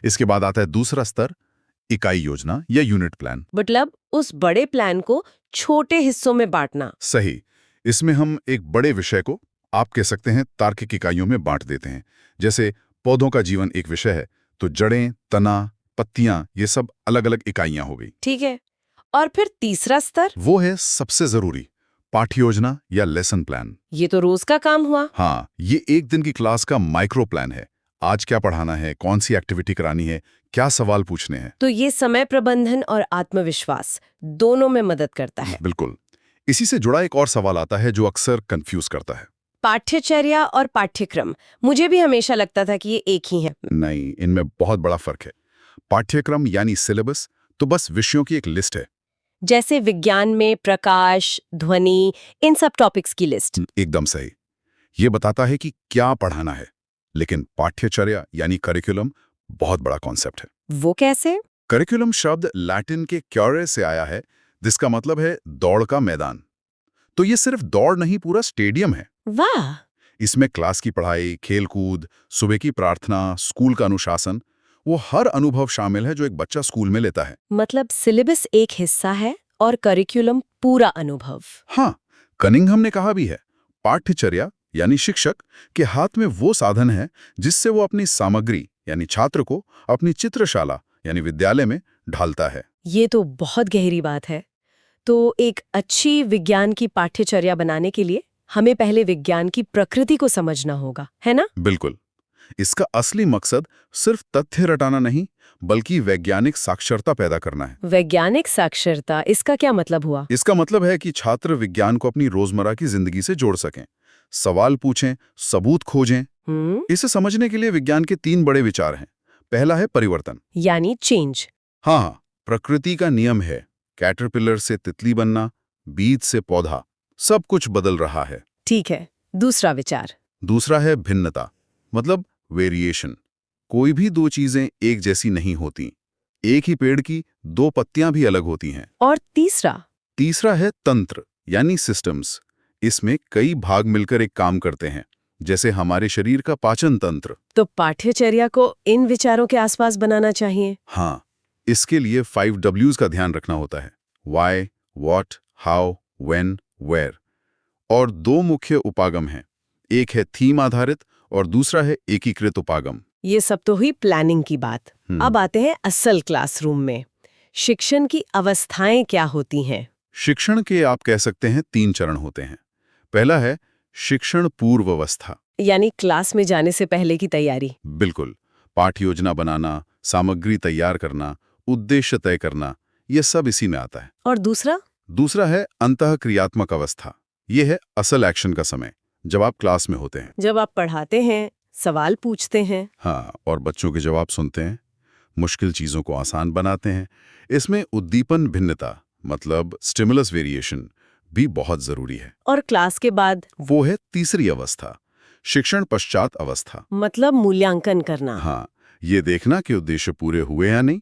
Speaker 3: इसके बाद आता है दूसरा स्तर, इकाई योजना या यूनिट प्लान।
Speaker 1: मतलब उस बड़े प्लान को छोटे हिस्सों में बांटना।
Speaker 3: सही। इसमें हम एक बड़े विषय को, आप कह सकते हैं, तार्किक इकाइयों में बांट देते हैं। जैसे पौधों का जीवन एक विषय है तो जड़ें, तना, पत्तियां, ये सब अलग अलग इकाइयां हो गई।
Speaker 1: ठीक है। और फिर तीसरा स्तर?
Speaker 3: वो है सबसे जरूरी, पाठ्य योजना या लेसन प्लान।
Speaker 1: ये तो रोज का काम हुआ।
Speaker 3: हाँ, ये एक दिन की क्लास का माइक्रो प्लान है। आज क्या पढ़ाना है, कौन सी एक्टिविटी करानी है, क्या सवाल पूछने हैं।
Speaker 1: तो ये समय प्रबंधन और आत्मविश्वास दोनों में मदद करता है।
Speaker 3: बिल्कुल। इसी से जुड़ा एक और सवाल आता है जो अक्सर कंफ्यूज करता है।
Speaker 1: पाठ्यचर्या और पाठ्यक्रम। मुझे भी हमेशा लगता था कि ये एक ही है।
Speaker 3: नहीं, इनमें बहुत बड़ा फर्क है। पाठ्यक्रम यानी सिलेबस तो बस विषयों की एक लिस्ट है।
Speaker 1: जैसे विज्ञान में प्रकाश, ध्वनि, इन सब टॉपिक्स की लिस्ट।
Speaker 3: एकदम सही। ये बताता है कि क्या पढ़ाना है। लेकिन पाठ्यचर्या यानी करिकुलम बहुत बड़ा कॉन्सेप्ट है।
Speaker 1: वो कैसे?
Speaker 3: करिकुलम शब्द लैटिन के क्योरे से आया है, जिसका मतलब है दौड़ का मैदान। तो ये सिर्फ दौड़ नहीं, पूरा स्टेडियम है।
Speaker 1: वाह!
Speaker 3: इसमें क्लास की पढ़ाई, खेलकूद, सुबह की प्रार्थना, स्कूल का अनुशासन, वो हर अनुभव शामिल है जो एक बच्चा स्कूल में लेता है।
Speaker 1: मतलब सिलेबस एक हिस्सा है और करिकुलम पूरा अनुभव।
Speaker 3: हाँ, कनिंघम ने कहा भी है, पाठ्यचर्या यानी शिक्षक के हाथ में वो साधन है जिससे वो अपनी सामग्री यानी छात्र को अपनी चित्रशाला यानी विद्यालय में ढालता है।
Speaker 1: ये तो बहुत गहरी बात है। तो एक अच्छी विज्ञान की पाठ्यचर्या बनाने के लिए हमें पहले विज्ञान की प्रकृति को समझना होगा, है ना?
Speaker 3: बिल्कुल। इसका असली मकसद सिर्फ तथ्य रटाना नहीं, बल्कि वैज्ञानिक साक्षरता पैदा करना है।
Speaker 1: वैज्ञानिक साक्षरता, इसका क्या मतलब हुआ?
Speaker 3: इसका मतलब है कि छात्र विज्ञान को अपनी रोजमर्रा की जिंदगी से जोड़ सकें, सवाल पूछें, सबूत खोजें। इसे समझने के लिए विज्ञान के 3 बड़े विचार हैं। पहला है परिवर्तन,
Speaker 1: यानी चेंज।
Speaker 3: हाँ, प्रकृति का नियम है, कैटरपिलर से तितली बनना, बीज से पौधा, सब कुछ बदल रहा है।
Speaker 1: ठीक है। दूसरा विचार?
Speaker 3: दूसरा है भिन्नता, मतलब वेरिएशन। कोई भी दो चीजें एक जैसी नहीं होती। एक ही पेड़ की दो पत्तियां भी अलग होती हैं।
Speaker 1: और तीसरा
Speaker 3: है तंत्र यानी सिस्टम्स। इसमें कई भाग मिलकर एक काम करते हैं, जैसे हमारे शरीर का पाचन तंत्र।
Speaker 1: तो पाठ्यचर्या को इन विचारों के आसपास बनाना चाहिए।
Speaker 3: हाँ, इसके लिए 5 Ws का ध्यान रखना होता है। Why, What, How, When, Where। और दो मुख्य उपागम हैं, एक है थीम आधारित और दूसरा है एकीकृत उपागम।
Speaker 1: ये सब तो हुई प्लानिंग की बात। अब आते हैं असल क्लासरूम में। शिक्षण की अवस्थाएं क्या होती हैं?
Speaker 3: शिक्षण के आप कह सकते हैं 3 चरण होते हैं। पहला है शिक्षण पूर्व अवस्था।
Speaker 1: यानी क्लास में जाने से पहले की तैयारी।
Speaker 3: बिल्कुल, पाठ योजना बनाना, सामग्री तैयार करना, उद्देश्य तय करना, ये सब इसी में आता है।
Speaker 1: और दूसरा
Speaker 3: है अंतःक्रियात्मक अवस्था। ये है असल एक्शन का समय, जब आप क्लास में होते हैं।
Speaker 1: जब आप पढ़ाते हैं, सवाल पूछते हैं।
Speaker 3: हाँ, और बच्चों के जवाब सुनते हैं, मुश्किल चीजों को आसान बनाते हैं। इसमें उद्दीपन भिन्नता मतलब स्टिमुलस वेरिएशन भी बहुत जरूरी है।
Speaker 1: और क्लास के बाद
Speaker 3: वो है तीसरी अवस्था, शिक्षण पश्चात अवस्था।
Speaker 1: मतलब मूल्यांकन करना।
Speaker 3: हाँ, ये देखना कि उद्देश्य पूरे हुए या नहीं,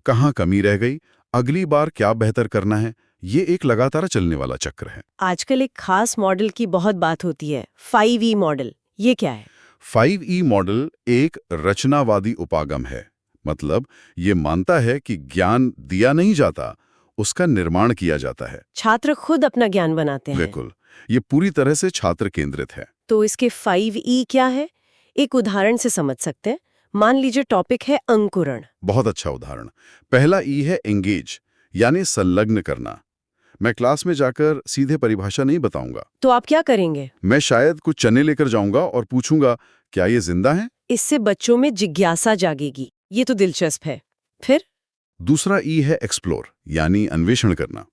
Speaker 3: कहाँ कमी रह गई, अगली बार क्या बेहतर करना है। ये एक लगातार चलने वाला चक्र है।
Speaker 1: आजकल एक खास मॉडल की बहुत बात होती है, 5E मॉडल। ये क्या है?
Speaker 3: 5E मॉडल एक रचनावादी उपागम है। मतलब ये मानता है कि ज्ञान दिया नहीं जाता, उसका निर्माण किया जाता है।
Speaker 1: छात्र खुद अपना ज्ञान बनाते हैं।
Speaker 3: बिल्कुल, ये पूरी तरह से छात्र केंद्रित है।
Speaker 1: तो इसके 5E क्या है? एक उदाहरण से समझ सकते हैं। मान लीजिए टॉपिक है अंकुरण।
Speaker 3: बहुत अच्छा उदाहरण। पहला ई है एंगेज यानी संलग्न करना। मैं क्लास में जाकर सीधे परिभाषा नहीं बताऊंगा।
Speaker 1: तो आप क्या करेंगे?
Speaker 3: मैं शायद कुछ चने लेकर जाऊंगा और पूछूंगा, क्या ये जिंदा है?
Speaker 1: इससे बच्चों में जिज्ञासा जागेगी। ये तो दिलचस्प है। फिर
Speaker 3: दूसरा ई है एक्सप्लोर यानी अन्वेषण करना।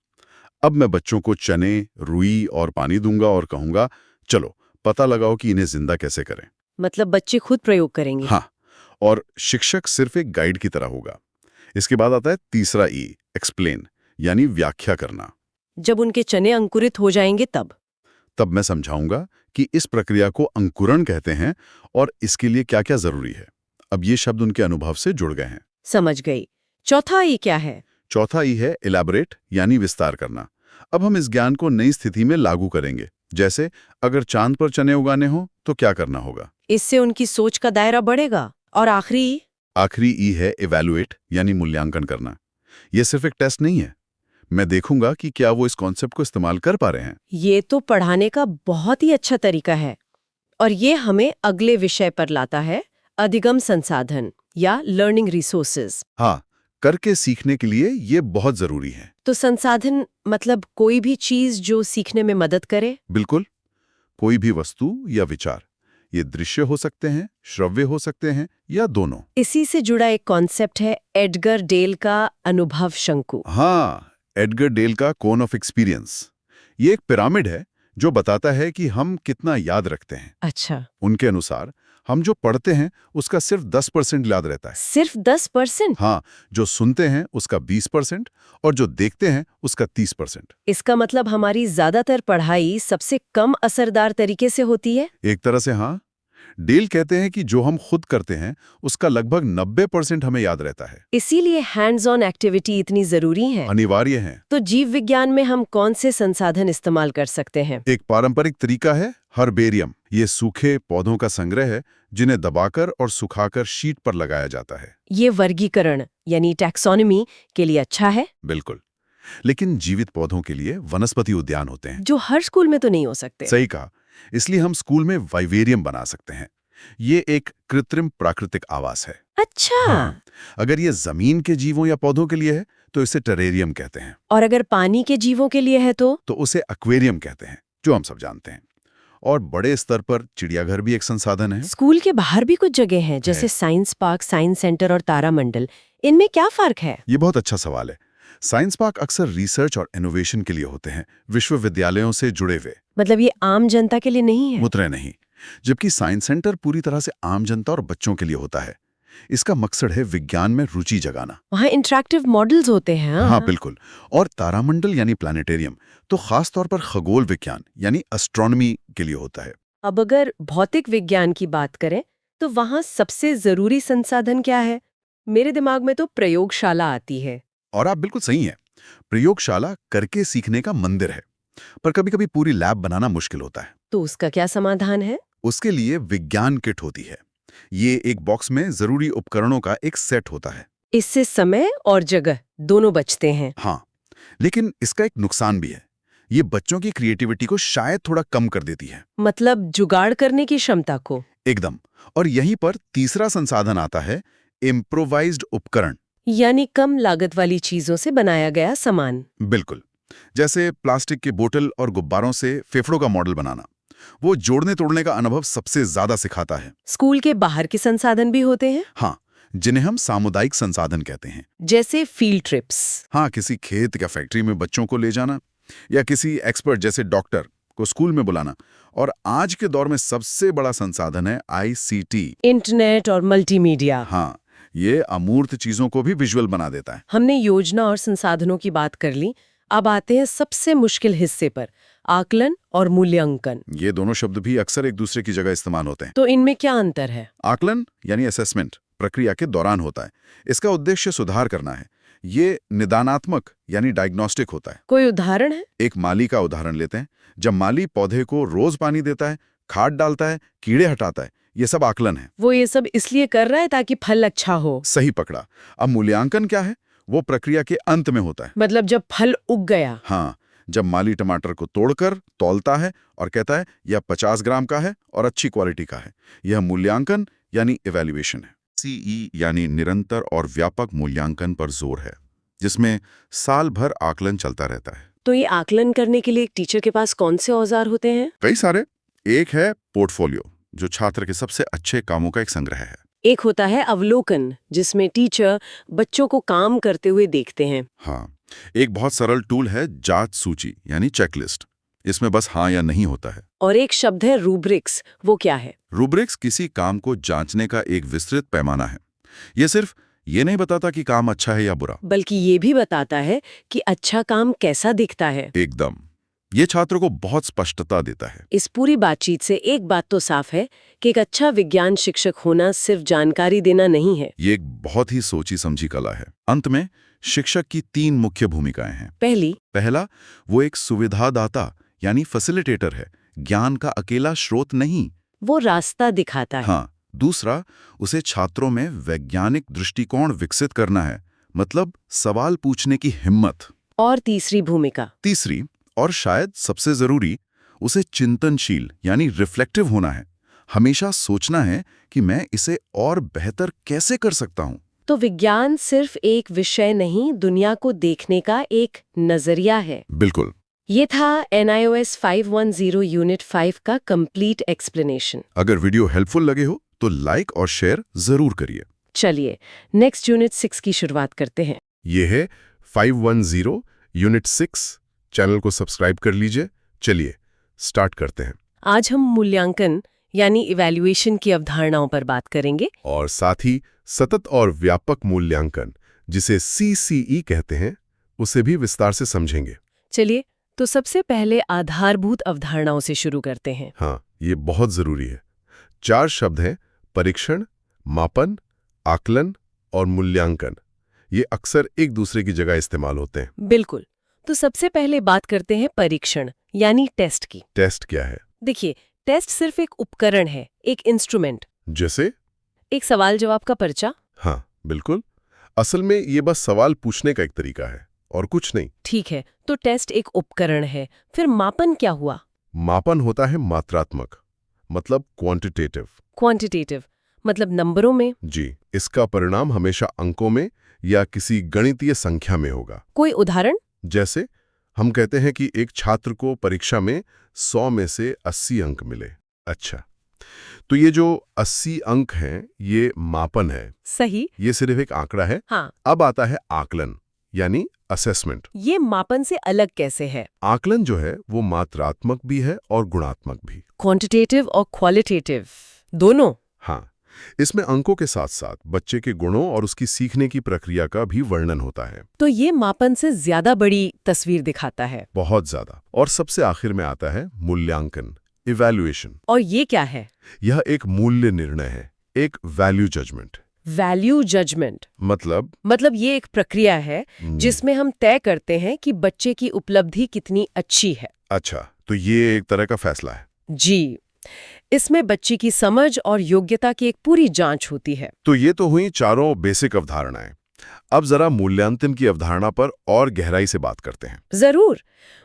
Speaker 3: अब मैं बच्चों को चने, रुई और पानी दूंगा और कहूंगा, चलो पता लगाओ कि इन्हें जिंदा कैसे करें।
Speaker 1: मतलब बच्चे खुद प्रयोग करेंगे।
Speaker 3: हाँ, और शिक्षक सिर्फ एक गाइड की तरह होगा। इसके बाद आता है तीसरा ई, एक्सप्लेन यानी व्याख्या करना।
Speaker 1: जब उनके चने अंकुरित हो जाएंगे तब
Speaker 3: मैं समझाऊंगा कि इस प्रक्रिया को अंकुरण कहते हैं और इसके लिए क्या क्या जरूरी है। अब ये शब्द उनके अनुभव से जुड़ गए हैं।
Speaker 1: समझ गई। चौथा ई क्या है?
Speaker 3: चौथा ई है इलैबोरेट यानी विस्तार करना। अब हम इस ज्ञान को नई स्थिति में लागू करेंगे। जैसे अगर चांद पर चने उगाने हो तो क्या करना होगा।
Speaker 1: इससे उनकी सोच का दायरा बढ़ेगा। और
Speaker 3: आखिरी ई है इवैल्यूएट यानी मूल्यांकन करना। यह सिर्फ एक टेस्ट नहीं है, मैं देखूंगा कि क्या वो इस कॉन्सेप्ट को इस्तेमाल कर पा रहे हैं।
Speaker 1: ये तो पढ़ाने का बहुत ही अच्छा तरीका है। और ये हमें अगले विषय पर लाता है, अधिगम संसाधन या लर्निंग रिसोर्सेज।
Speaker 3: हाँ, करके सीखने के लिए ये बहुत जरूरी है।
Speaker 1: तो संसाधन मतलब कोई भी चीज जो सीखने में मदद करे।
Speaker 3: बिल्कुल, कोई भी वस्तु या विचार। ये दृश्य हो सकते हैं, श्रव्य हो सकते हैं या दोनों।
Speaker 1: इसी से जुड़ा एक कॉन्सेप्ट है एडगर डेल का अनुभव शंकु।
Speaker 3: हाँ, एडगर डेल का कोन ऑफ एक्सपीरियंस। ये एक पिरामिड है जो बताता है कि हम कितना याद रखते हैं।
Speaker 1: अच्छा।
Speaker 3: उनके अनुसार हम जो पढ़ते हैं उसका सिर्फ 10% याद रहता है।
Speaker 1: सिर्फ 10%?
Speaker 3: हाँ, जो सुनते हैं उसका 20% और जो देखते हैं उसका 30%।
Speaker 1: इसका मतलब हमारी ज्यादातर पढ़ाई सबसे कम असरदार तरीके से होती है।
Speaker 3: एक तरह से हाँ। डेल कहते हैं कि जो हम खुद करते हैं उसका लगभग 90% हमें याद रहता है।
Speaker 1: इसीलिए हैंड्स ऑन एक्टिविटी इतनी जरूरी है।
Speaker 3: अनिवार्य है।
Speaker 1: तो जीव विज्ञान में हम कौन से संसाधन इस्तेमाल कर सकते हैं?
Speaker 3: एक पारंपरिक तरीका है हर्बेरियम। ये सूखे पौधों का संग्रह है जिन्हें दबाकर और सुखाकर शीट पर लगाया जाता है।
Speaker 1: ये वर्गीकरण यानी टैक्सोनॉमी के लिए अच्छा है।
Speaker 3: बिल्कुल, लेकिन जीवित पौधों के लिए वनस्पति उद्यान होते हैं
Speaker 1: जो हर स्कूल में तो नहीं हो सकते।
Speaker 3: सही कहा। इसलिए हम स्कूल में वाइवेरियम बना सकते हैं। ये एक कृत्रिम प्राकृतिक आवास है।
Speaker 1: अच्छा।
Speaker 3: हाँ, अगर ये जमीन के जीवों या पौधों के लिए है तो इसे टेरेरियम कहते हैं।
Speaker 1: और अगर पानी के जीवों के लिए है तो
Speaker 3: उसे एक्वेरियम कहते हैं, जो हम सब जानते हैं। और बड़े स्तर पर चिड़ियाघर भी एक संसाधन है।
Speaker 1: स्कूल के बाहर भी कुछ जगह हैं, जैसे साइंस पार्क, साइंस सेंटर और तारामंडल। इनमें क्या फर्क है?
Speaker 3: ये बहुत अच्छा सवाल है। साइंस पार्क अक्सर रिसर्च और इनोवेशन के लिए होते हैं, विश्वविद्यालयों से जुड़े हुए।
Speaker 1: मतलब ये आम जनता के लिए नहीं है?
Speaker 3: मुतरे नहीं। जबकि साइंस सेंटर पूरी तरह से आम जनता और बच्चों के लिए होता है। इसका मकसद है विज्ञान में रुचि जगाना।
Speaker 1: वहाँ इंटरैक्टिव मॉडल्स होते हैं।
Speaker 3: हाँ बिल्कुल। और तारामंडल यानी प्लानिटेरियम तो खास तौर पर खगोल विज्ञान यानी एस्ट्रोनॉमी के लिए होता है।
Speaker 1: अब अगर भौतिक विज्ञान की बात करें, तो वहाँ सबसे जरूरी संसाधन क्या है? मेरे दिमाग में तो प्रयोगशाला आती है।
Speaker 3: और आप बिल्कुल सही हैं। प्रयोगशाला करके सीखने का मंदिर है, पर कभी-कभी पूरी लैब बनाना मुश्किल होता है।
Speaker 1: तो उसका क्या समाधान है?
Speaker 3: उसके लिए विज्ञान किट होती है। ये एक बॉक्स में जरूरी उपकरणों का एक सेट होता है।
Speaker 1: इससे समय और जगह दोनों बचते हैं।
Speaker 3: हाँ, लेकिन इसका एक नुकसान भी है। ये बच्चों की क्रिएटिविटी को शायद थोड़ा कम कर देती है।
Speaker 1: मतलब जुगाड़ करने की क्षमता को।
Speaker 3: एकदम। और यहीं पर तीसरा संसाधन आता है, इम्प्रोवाइज्ड उपकरण।
Speaker 1: यानी कम लागत वाली चीजों से बनाया गया सामान।
Speaker 3: बिल्कुल। जैसे प्लास्टिक के बोतल और गुब्बारों से फेफड़ों का मॉडल बनाना। वो जोड़ने तोड़ने का अनुभव सबसे ज्यादा सिखाता है।
Speaker 1: स्कूल के बाहर के संसाधन भी होते हैं?
Speaker 3: हाँ, जिन्हें हम सामुदायिक संसाधन कहते हैं।
Speaker 1: जैसे फील्ड ट्रिप्स।
Speaker 3: हाँ, किसी खेत या फैक्ट्री में बच्चों को ले जाना, या किसी एक्सपर्ट जैसे डॉक्टर को स्कूल में बुलाना। और आज के दौर में सबसे बड़ा संसाधन है ICT,
Speaker 1: इंटरनेट और मल्टीमीडिया।
Speaker 3: हाँ, ये अमूर्त चीजों को भी विजुअल बना देता है।
Speaker 1: हमने योजना और संसाधनों की बात कर ली। अब आते हैं सबसे मुश्किल हिस्से पर, आकलन और मूल्यांकन।
Speaker 3: ये दोनों शब्द भी अक्सर एक दूसरे की जगह इस्तेमाल होते हैं।
Speaker 1: तो इनमें क्या अंतर है?
Speaker 3: आकलन यानी असेसमेंट प्रक्रिया के दौरान होता है। इसका उद्देश्य सुधार करना है। ये निदानात्मक यानी डायग्नोस्टिक होता है।
Speaker 1: कोई उदाहरण है?
Speaker 3: एक माली का उदाहरण लेते हैं। जब माली पौधे को रोज पानी देता है, खाद डालता है, कीड़े हटाता है, ये सब आकलन है।
Speaker 1: वो ये सब इसलिए कर रहा है ताकि फल अच्छा हो।
Speaker 3: सही पकड़ा। अब मूल्यांकन क्या है? वो प्रक्रिया के अंत में होता है।
Speaker 1: मतलब जब फल उग गया।
Speaker 3: हाँ, जब माली टमाटर को तोड़कर तौलता है और कहता है यह 50 ग्राम का है और अच्छी क्वालिटी का है। यह मूल्यांकन यानी इवैल्यूएशन है। CE यानी निरंतर और व्यापक मूल्यांकन पर जोर है, जिसमें साल भर आकलन चलता रहता है।
Speaker 1: तो ये आकलन करने के लिए एक टीचर के पास कौन से औजार होते हैं?
Speaker 3: कई सारे। एक है पोर्टफोलियो, जो छात्र के सबसे अच्छे कामों का एक संग्रह है।
Speaker 1: एक होता है अवलोकन, जिसमें टीचर बच्चों को काम करते हुए देखते हैं।
Speaker 3: हाँ, एक बहुत सरल टूल है जांच सूची यानी चेकलिस्ट। इसमें बस हाँ या नहीं होता है।
Speaker 1: और एक शब्द है रूब्रिक्स। वो क्या है?
Speaker 3: रूब्रिक्स किसी काम को जांचने का एक विस्तृत पैमाना है। ये सिर्फ ये नहीं बताता कि काम अच्छा है या बुरा,
Speaker 1: बल्कि ये भी बताता है कि अच्छा काम कैसा दिखता है।
Speaker 3: एकदम। ये छात्र को बहुत स्पष्टता देता है।
Speaker 1: इस पूरी बातचीत से एक बात तो साफ है कि एक अच्छा विज्ञान शिक्षक होना सिर्फ जानकारी देना नहीं है।
Speaker 3: ये एक बहुत ही सोची समझी कला है। अंत में शिक्षक की 3 मुख्य भूमिकाएं हैं। पहला, वो एक सुविधादाता यानी फैसिलिटेटर है, ज्ञान का अकेला स्रोत नहीं।
Speaker 1: वो रास्ता दिखाता है।
Speaker 3: हाँ। दूसरा, उसे छात्रों में वैज्ञानिक दृष्टिकोण विकसित करना है, मतलब सवाल पूछने की हिम्मत।
Speaker 1: और तीसरी भूमिका?
Speaker 3: तीसरी और शायद सबसे जरूरी, उसे चिंतनशील यानी रिफ्लेक्टिव होना है। हमेशा सोचना है कि मैं इसे और बेहतर कैसे कर सकता हूँ।
Speaker 1: तो विज्ञान सिर्फ एक विषय नहीं, दुनिया को देखने का एक नजरिया है।
Speaker 3: बिल्कुल।
Speaker 1: ये था NIOS 510 यूनिट 5 का कंप्लीट एक्सप्लेनेशन।
Speaker 3: अगर वीडियो हेल्पफुल लगे हो तो लाइक और शेयर जरूर करिए।
Speaker 1: चलिए नेक्स्ट यूनिट 6 की शुरुआत करते हैं।
Speaker 3: ये है 510 यूनिट 6। चैनल को सब्सक्राइब कर लीजिए। चलिए स्टार्ट करते हैं।
Speaker 1: आज हम मूल्यांकन यानी इवैल्यूएशन की अवधारणाओं पर बात करेंगे।
Speaker 3: और साथ ही सतत और व्यापक मूल्यांकन, जिसे CCE कहते हैं, उसे भी विस्तार से समझेंगे।
Speaker 1: चलिए तो सबसे पहले आधारभूत अवधारणाओं से शुरू करते हैं।
Speaker 3: हाँ, ये बहुत जरूरी है। 4 शब्द हैं: परीक्षण, मापन, आकलन और मूल्यांकन। ये अक्सर एक दूसरे की जगह इस्तेमाल होते हैं।
Speaker 1: बिल्कुल। तो सबसे पहले बात करते हैं परीक्षण यानी टेस्ट की।
Speaker 3: टेस्ट क्या है?
Speaker 1: देखिए, टेस्ट सिर्फ एक उपकरण है, एक इंस्ट्रूमेंट।
Speaker 3: जैसे
Speaker 1: एक सवाल जवाब का पर्चा।
Speaker 3: हाँ, बिल्कुल। असल में ये बस सवाल पूछने का एक तरीका है और कुछ नहीं।
Speaker 1: ठीक है, तो टेस्ट एक उपकरण है। फिर मापन क्या हुआ?
Speaker 3: मापन होता है मात्रात्मक, मतलब क्वांटिटेटिव।
Speaker 1: क्वांटिटेटिव मतलब नंबरों में।
Speaker 3: जी, इसका परिणाम हमेशा अंकों में या किसी गणितीय संख्या में होगा।
Speaker 1: कोई उदाहरण?
Speaker 3: जैसे हम कहते हैं कि एक छात्र को परीक्षा में 100 में से 80 अंक मिले। अच्छा, तो ये जो 80 अंक हैं, ये मापन है।
Speaker 1: सही।
Speaker 3: ये सिर्फ एक आंकड़ा है।
Speaker 1: हाँ।
Speaker 3: अब आता है आकलन यानी असेसमेंट।
Speaker 1: ये मापन से अलग कैसे है?
Speaker 3: आकलन जो है वो मात्रात्मक भी है और गुणात्मक भी।
Speaker 1: क्वांटिटेटिव और क्वालिटेटिव दोनों?
Speaker 3: हाँ, इसमें अंकों के साथ साथ बच्चे के गुणों और उसकी सीखने की प्रक्रिया का भी वर्णन होता है।
Speaker 1: तो ये मापन से ज्यादा बड़ी तस्वीर दिखाता है।
Speaker 3: बहुत ज्यादा। और सबसे आखिर में आता है मूल्यांकन, इवैल्यूएशन।
Speaker 1: और ये क्या है?
Speaker 3: यह एक मूल्य निर्णय है, एक वैल्यू जजमेंट।
Speaker 1: वैल्यू जजमेंट
Speaker 3: मतलब
Speaker 1: ये एक प्रक्रिया है जिसमें हम तय करते हैं कि बच्चे की उपलब्धि कितनी अच्छी है।
Speaker 3: अच्छा, तो ये एक तरह का फैसला है।
Speaker 1: जी, इसमें बच्चे की समझ और योग्यता की एक पूरी जांच होती है।
Speaker 3: तो ये तो हुई चारों बेसिक अवधारणाएं। अब जरा मूल्यांकन की अवधारणा पर और गहराई से बात करते हैं।
Speaker 1: जरूर।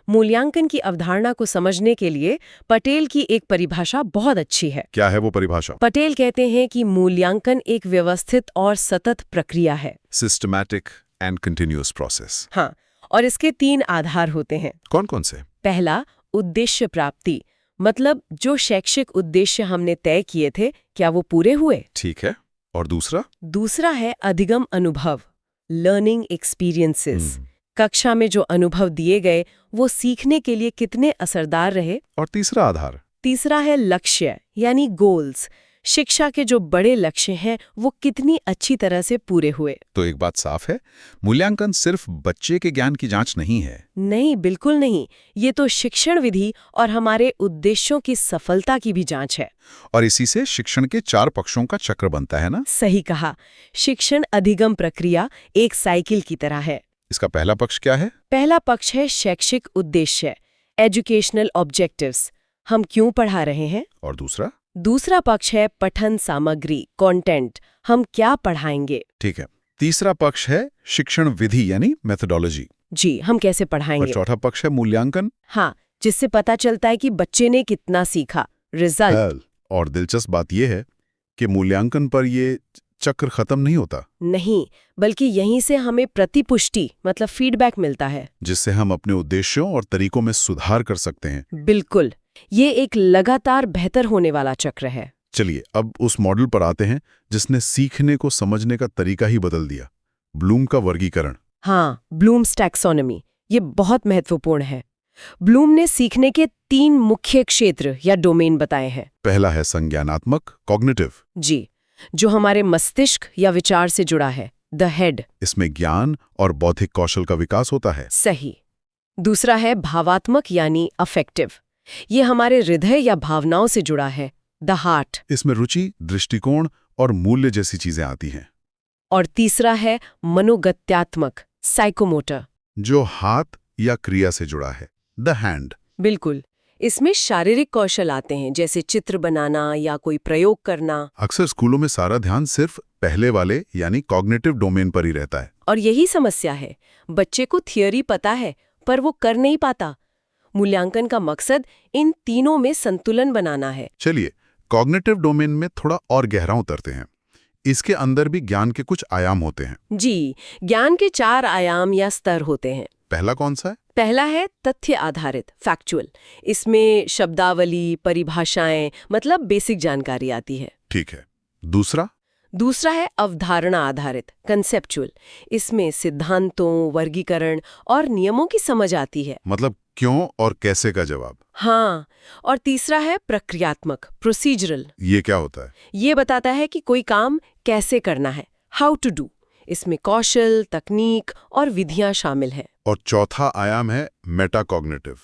Speaker 1: मूल्यांकन की अवधारणा को समझने के लिए पटेल की एक परिभाषा बहुत अच्छी है।
Speaker 3: क्या है वो परिभाषा?
Speaker 1: पटेल कहते हैं कि मूल्यांकन एक व्यवस्थित और सतत प्रक्रिया है।
Speaker 3: Systematic and continuous process.
Speaker 1: हाँ, और इसके 3 आधार होते हैं।
Speaker 3: कौन कौन से?
Speaker 1: पहला, उद्देश्य प्राप्ति, मतलब जो शैक्षिक उद्देश्य हमने तय किए थे, क्या वो पूरे हुए?
Speaker 3: ठीक है। और दूसरा?
Speaker 1: दूसरा है अधिगम अनुभव, लर्निंग एक्सपीरियंसेस। कक्षा में जो अनुभव दिए गए वो सीखने के लिए कितने असरदार रहे?
Speaker 3: और तीसरा आधार?
Speaker 1: तीसरा है लक्ष्य, यानी गोल्स। शिक्षा के जो बड़े लक्ष्य हैं वो कितनी अच्छी तरह से पूरे हुए।
Speaker 3: तो एक बात साफ है, मूल्यांकन सिर्फ बच्चे के ज्ञान की जांच नहीं है।
Speaker 1: नहीं, बिल्कुल नहीं। ये तो शिक्षण विधि और हमारे उद्देश्यों की सफलता की भी जांच है।
Speaker 3: और इसी से शिक्षण के 4 पक्षों का चक्र बनता है ना?
Speaker 1: सही कहा। शिक्षण अधिगम प्रक्रिया एक साइकिल की तरह है।
Speaker 3: इसका पहला पक्ष क्या है?
Speaker 1: पहला पक्ष है शैक्षिक उद्देश्य, एजुकेशनल ऑब्जेक्टिव्स, हम क्यों पढ़ा रहे हैं।
Speaker 3: और दूसरा?
Speaker 1: दूसरा पक्ष है पठन सामग्री, कंटेंट, हम क्या पढ़ाएंगे।
Speaker 3: ठीक है। तीसरा पक्ष है शिक्षण विधि यानी मेथोडोलॉजी।
Speaker 1: जी, हम कैसे
Speaker 3: और
Speaker 1: पढ़ाएंगे।
Speaker 3: चौथा पक्ष है मूल्यांकन।
Speaker 1: हाँ, जिससे पता चलता है कि बच्चे ने कितना सीखा, रिजल्ट।
Speaker 3: और दिलचस्प बात यह है कि मूल्यांकन पर ये चक्र खत्म नहीं होता।
Speaker 1: नहीं, बल्कि यहीं से हमें प्रतिपुष्टि मतलब फीडबैक मिलता है,
Speaker 3: जिससे हम अपने उद्देश्यों और तरीकों में सुधार कर सकते हैं।
Speaker 1: बिल्कुल। ये एक लगातार बेहतर होने वाला चक्र है।
Speaker 3: चलिए अब उस मॉडल पर आते हैं जिसने सीखने को समझने का तरीका ही बदल दिया, ब्लूम का वर्गीकरण।
Speaker 1: हाँ, ब्लूम्स टैक्सोनॉमी, ये बहुत महत्वपूर्ण है। ब्लूम ने सीखने के 3 मुख्य क्षेत्र या डोमेन बताए हैं।
Speaker 3: पहला है संज्ञानात्मक, कॉग्निटिव।
Speaker 1: जी, जो हमारे मस्तिष्क या विचार से जुड़ा है, द हेड।
Speaker 3: इसमें ज्ञान और बौद्धिक कौशल का विकास होता है।
Speaker 1: सही। दूसरा है भावात्मक यानी अफेक्टिव, ये हमारे हृदय या भावनाओं से जुड़ा है, द हार्ट।
Speaker 3: इसमें रुचि, दृष्टिकोण और मूल्य जैसी चीजें आती हैं।
Speaker 1: और तीसरा है मनोगत्यात्मक, साइकोमोटर,
Speaker 3: जो हाथ या क्रिया से जुड़ा है, द हैंड।
Speaker 1: बिल्कुल। इसमें शारीरिक कौशल आते हैं, जैसे चित्र बनाना या कोई प्रयोग करना।
Speaker 3: अक्सर स्कूलों में सारा ध्यान सिर्फ पहले वाले यानी कॉग्निटिव डोमेन पर ही रहता है।
Speaker 1: और यही समस्या है, बच्चे को थियोरी पता है पर वो कर नहीं पाता। मूल्यांकन का मकसद इन तीनों में संतुलन बनाना है।
Speaker 3: चलिए कॉग्निटिव डोमेन में थोड़ा और गहरा उतरते हैं। इसके अंदर भी ज्ञान के कुछ आयाम होते हैं।
Speaker 1: जी, ज्ञान के 4 आयाम या स्तर होते हैं।
Speaker 3: पहला कौन सा है?
Speaker 1: पहला है तथ्य आधारित, फैक्चुअल। इसमें शब्दावली, परिभाषाएं, मतलब बेसिक जानकारी आती है।
Speaker 3: ठीक है। दूसरा?
Speaker 1: दूसरा है अवधारणा आधारित, कंसेप्चुअल। इसमें सिद्धांतों, वर्गीकरण और नियमों की समझ आती है,
Speaker 3: मतलब क्यों और कैसे का जवाब।
Speaker 1: हाँ। और तीसरा है प्रक्रियात्मक, प्रोसीजरल।
Speaker 3: ये क्या होता है?
Speaker 1: ये बताता है कि कोई काम कैसे करना है, हाउ टू डू। इसमें कौशल, तकनीक और विधियां शामिल हैं।
Speaker 3: और चौथा आयाम है मेटाकॉग्निटिव।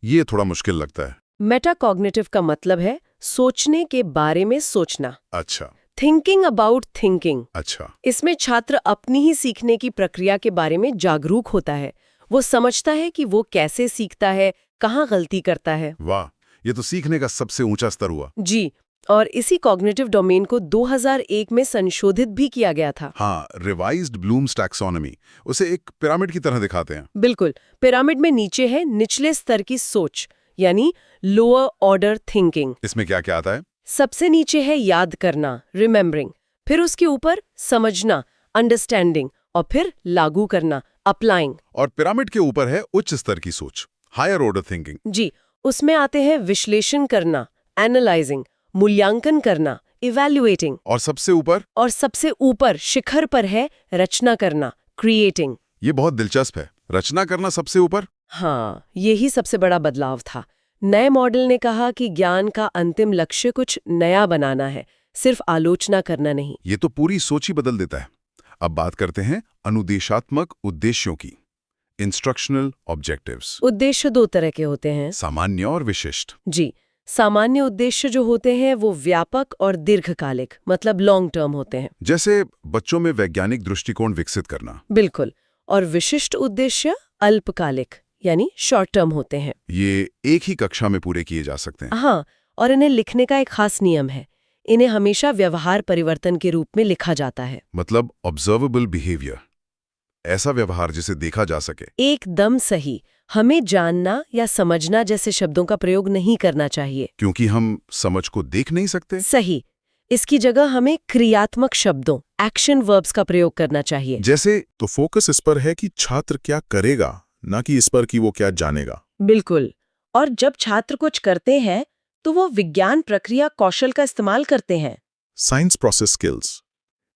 Speaker 3: ये थोड़ा मुश्किल लगता है।
Speaker 1: मेटाकॉग्निटिव का मतलब है सोचने के बारे में सोचना।
Speaker 3: अच्छा।
Speaker 1: Thinking about thinking.
Speaker 3: अच्छा।
Speaker 1: इसमें छात्र अपनी ही सीखने की प्रक्रिया के बारे में जागरूक होता है। वो समझता है कि वो कैसे सीखता है, कहाँ गलती करता है।
Speaker 3: वाह, ये तो सीखने का सबसे ऊंचा स्तर हुआ।
Speaker 1: जी, और इसी कॉग्निटिव डोमेन को 2001 में संशोधित भी किया गया था।
Speaker 3: हाँ, रिवाइज्ड ब्लूम्स टैक्सोनॉमी उसे एक पिरामिड की तरह दिखाते हैं।
Speaker 1: बिल्कुल। पिरामिड में नीचे है निचले स्तर की सोच, यानी लोअर ऑर्डर थिंकिंग।
Speaker 3: इसमें क्या क्या आता है?
Speaker 1: सबसे नीचे है याद करना, रिमेम्बरिंग। फिर उसके ऊपर समझना, अंडरस्टैंडिंग। और फिर लागू करना, अप्लाइंग।
Speaker 3: और पिरामिड के ऊपर है उच्च स्तर की सोच, हायर ऑर्डर थिंकिंग।
Speaker 1: जी, उसमें आते हैं विश्लेषण करना, एनालाइजिंग, मूल्यांकन करना, इवैल्यूएटिंग।
Speaker 3: और सबसे ऊपर
Speaker 1: शिखर पर है रचना करना, क्रिएटिंग।
Speaker 3: ये बहुत दिलचस्प है, रचना करना सबसे ऊपर।
Speaker 1: हाँ, यही सबसे बड़ा बदलाव था। नए मॉडल ने कहा कि ज्ञान का अंतिम लक्ष्य कुछ नया बनाना है, सिर्फ आलोचना करना नहीं।
Speaker 3: ये तो पूरी सोच ही बदल देता है। अब बात करते हैं अनुदेशात्मक उद्देश्यों की, इंस्ट्रक्शनल ऑब्जेक्टिव्स।
Speaker 1: उद्देश्य 2 तरह के होते हैं,
Speaker 3: सामान्य और विशिष्ट।
Speaker 1: जी। सामान्य उद्देश्य जो होते हैं वो व्यापक और दीर्घकालिक मतलब लॉन्ग टर्म होते हैं।
Speaker 3: जैसे बच्चों में वैज्ञानिक दृष्टिकोण विकसित करना।
Speaker 1: बिल्कुल। और विशिष्ट उद्देश्य अल्पकालिक यानी शॉर्ट टर्म होते हैं।
Speaker 3: ये एक ही कक्षा में पूरे किए जा सकते हैं।
Speaker 1: हाँ, और इन्हें लिखने का एक खास नियम है। इन्हें हमेशा व्यवहार परिवर्तन के रूप में लिखा जाता है।
Speaker 3: मतलब ऑब्जर्वेबल बिहेवियर, ऐसा व्यवहार जिसे देखा जा सके।
Speaker 1: एकदम सही। हमें जानना या समझना जैसे शब्दों का प्रयोग नहीं करना चाहिए।
Speaker 3: क्योंकि हम समझ को देख नहीं सकते।
Speaker 1: सही। इसकी जगह हमें क्रियात्मक शब्दों एक्शन वर्ब्स का प्रयोग करना चाहिए।
Speaker 3: जैसे तो फोकस इस पर है कि छात्र क्या करेगा, ना कि इस पर कि वो क्या जानेगा।
Speaker 1: बिल्कुल। और जब छात्र कुछ करते हैं तो वो विज्ञान प्रक्रिया कौशल का इस्तेमाल करते हैं।
Speaker 3: साइंस प्रोसेस स्किल्स,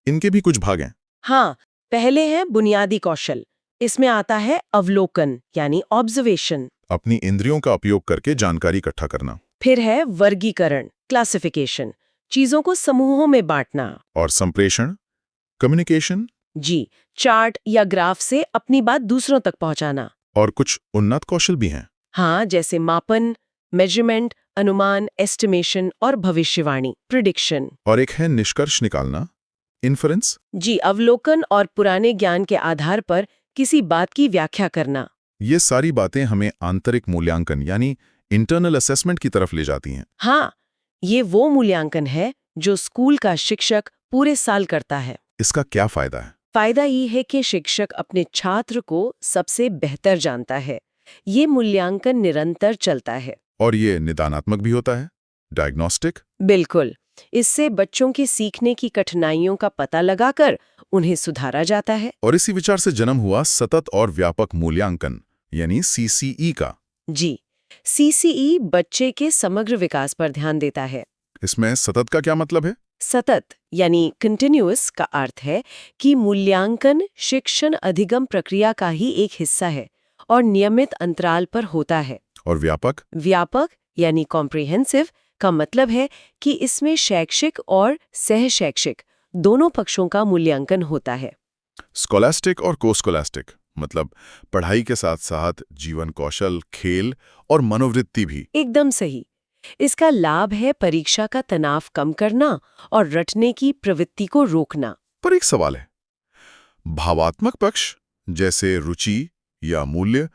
Speaker 3: इनके भी कुछ भाग हैं।
Speaker 1: हाँ, पहले है बुनियादी कौशल। इसमें आता है अवलोकन यानी ऑब्जर्वेशन।
Speaker 3: अपनी इंद्रियों का उपयोग करके जानकारी इकट्ठा करना।
Speaker 1: फिर है वर्गीकरण क्लासिफिकेशन, चीजों को समूहों में बांटना।
Speaker 3: और संप्रेषण कम्युनिकेशन।
Speaker 1: जी, चार्ट या ग्राफ से अपनी बात दूसरों तक पहुंचाना।
Speaker 3: और कुछ उन्नत कौशल भी हैं।
Speaker 1: हाँ, जैसे मापन, मेजरमेंट, अनुमान, एस्टिमेशन और भविष्यवाणी प्रिडिक्शन।
Speaker 3: और एक है निष्कर्ष निकालना इन्फरेंस।
Speaker 1: जी, अवलोकन और पुराने ज्ञान के आधार पर किसी बात की व्याख्या करना।
Speaker 3: ये सारी बातें हमें आंतरिक मूल्यांकन यानी इंटरनल असेसमेंट की तरफ ले जाती हैं।
Speaker 1: हाँ, ये वो मूल्यांकन है जो स्कूल का शिक्षक पूरे साल करता है।
Speaker 3: इसका क्या फायदा है?
Speaker 1: फायदा ये है कि शिक्षक अपने छात्र को सबसे बेहतर जानता है। ये मूल्यांकन निरंतर चलता है।
Speaker 3: और ये निदानात्मक भी होता है, डायग्नोस्टिक।
Speaker 1: बिल्कुल। इससे बच्चों के सीखने की कठिनाइयों का पता लगाकर उन्हें सुधारा जाता है।
Speaker 3: और इसी विचार से जन्म हुआ सतत और व्यापक मूल्यांकन यानी CCE का।
Speaker 1: जी, CCE बच्चे के समग्र विकास पर ध्यान देता है।
Speaker 3: इसमें सतत का क्या मतलब है?
Speaker 1: सतत यानी कंटिन्यूअस का अर्थ है कि मूल्यांकन शिक्षण अधिगम प्रक्रिया का ही एक हिस्सा है और नियमित अंतराल पर होता है।
Speaker 3: और व्यापक?
Speaker 1: व्यापक यानी कॉम्प्रिहेंसिव का मतलब है कि इसमें शैक्षिक और सहशैक्षिक दोनों पक्षों का मूल्यांकन होता है।
Speaker 3: स्कॉलास्टिक और कोस्कॉलास्टिक मतलब पढ़ाई के साथ साथ जीवन कौशल, खेल और मनोवृत्ति भी।
Speaker 1: एकदम सही। इसका लाभ है परीक्षा का तनाव कम करना और रटने की प्रवृत्ति को रोकना।
Speaker 3: पर एक सवाल है, भावात्मक पक्ष जैसे रुचि या मूल्य,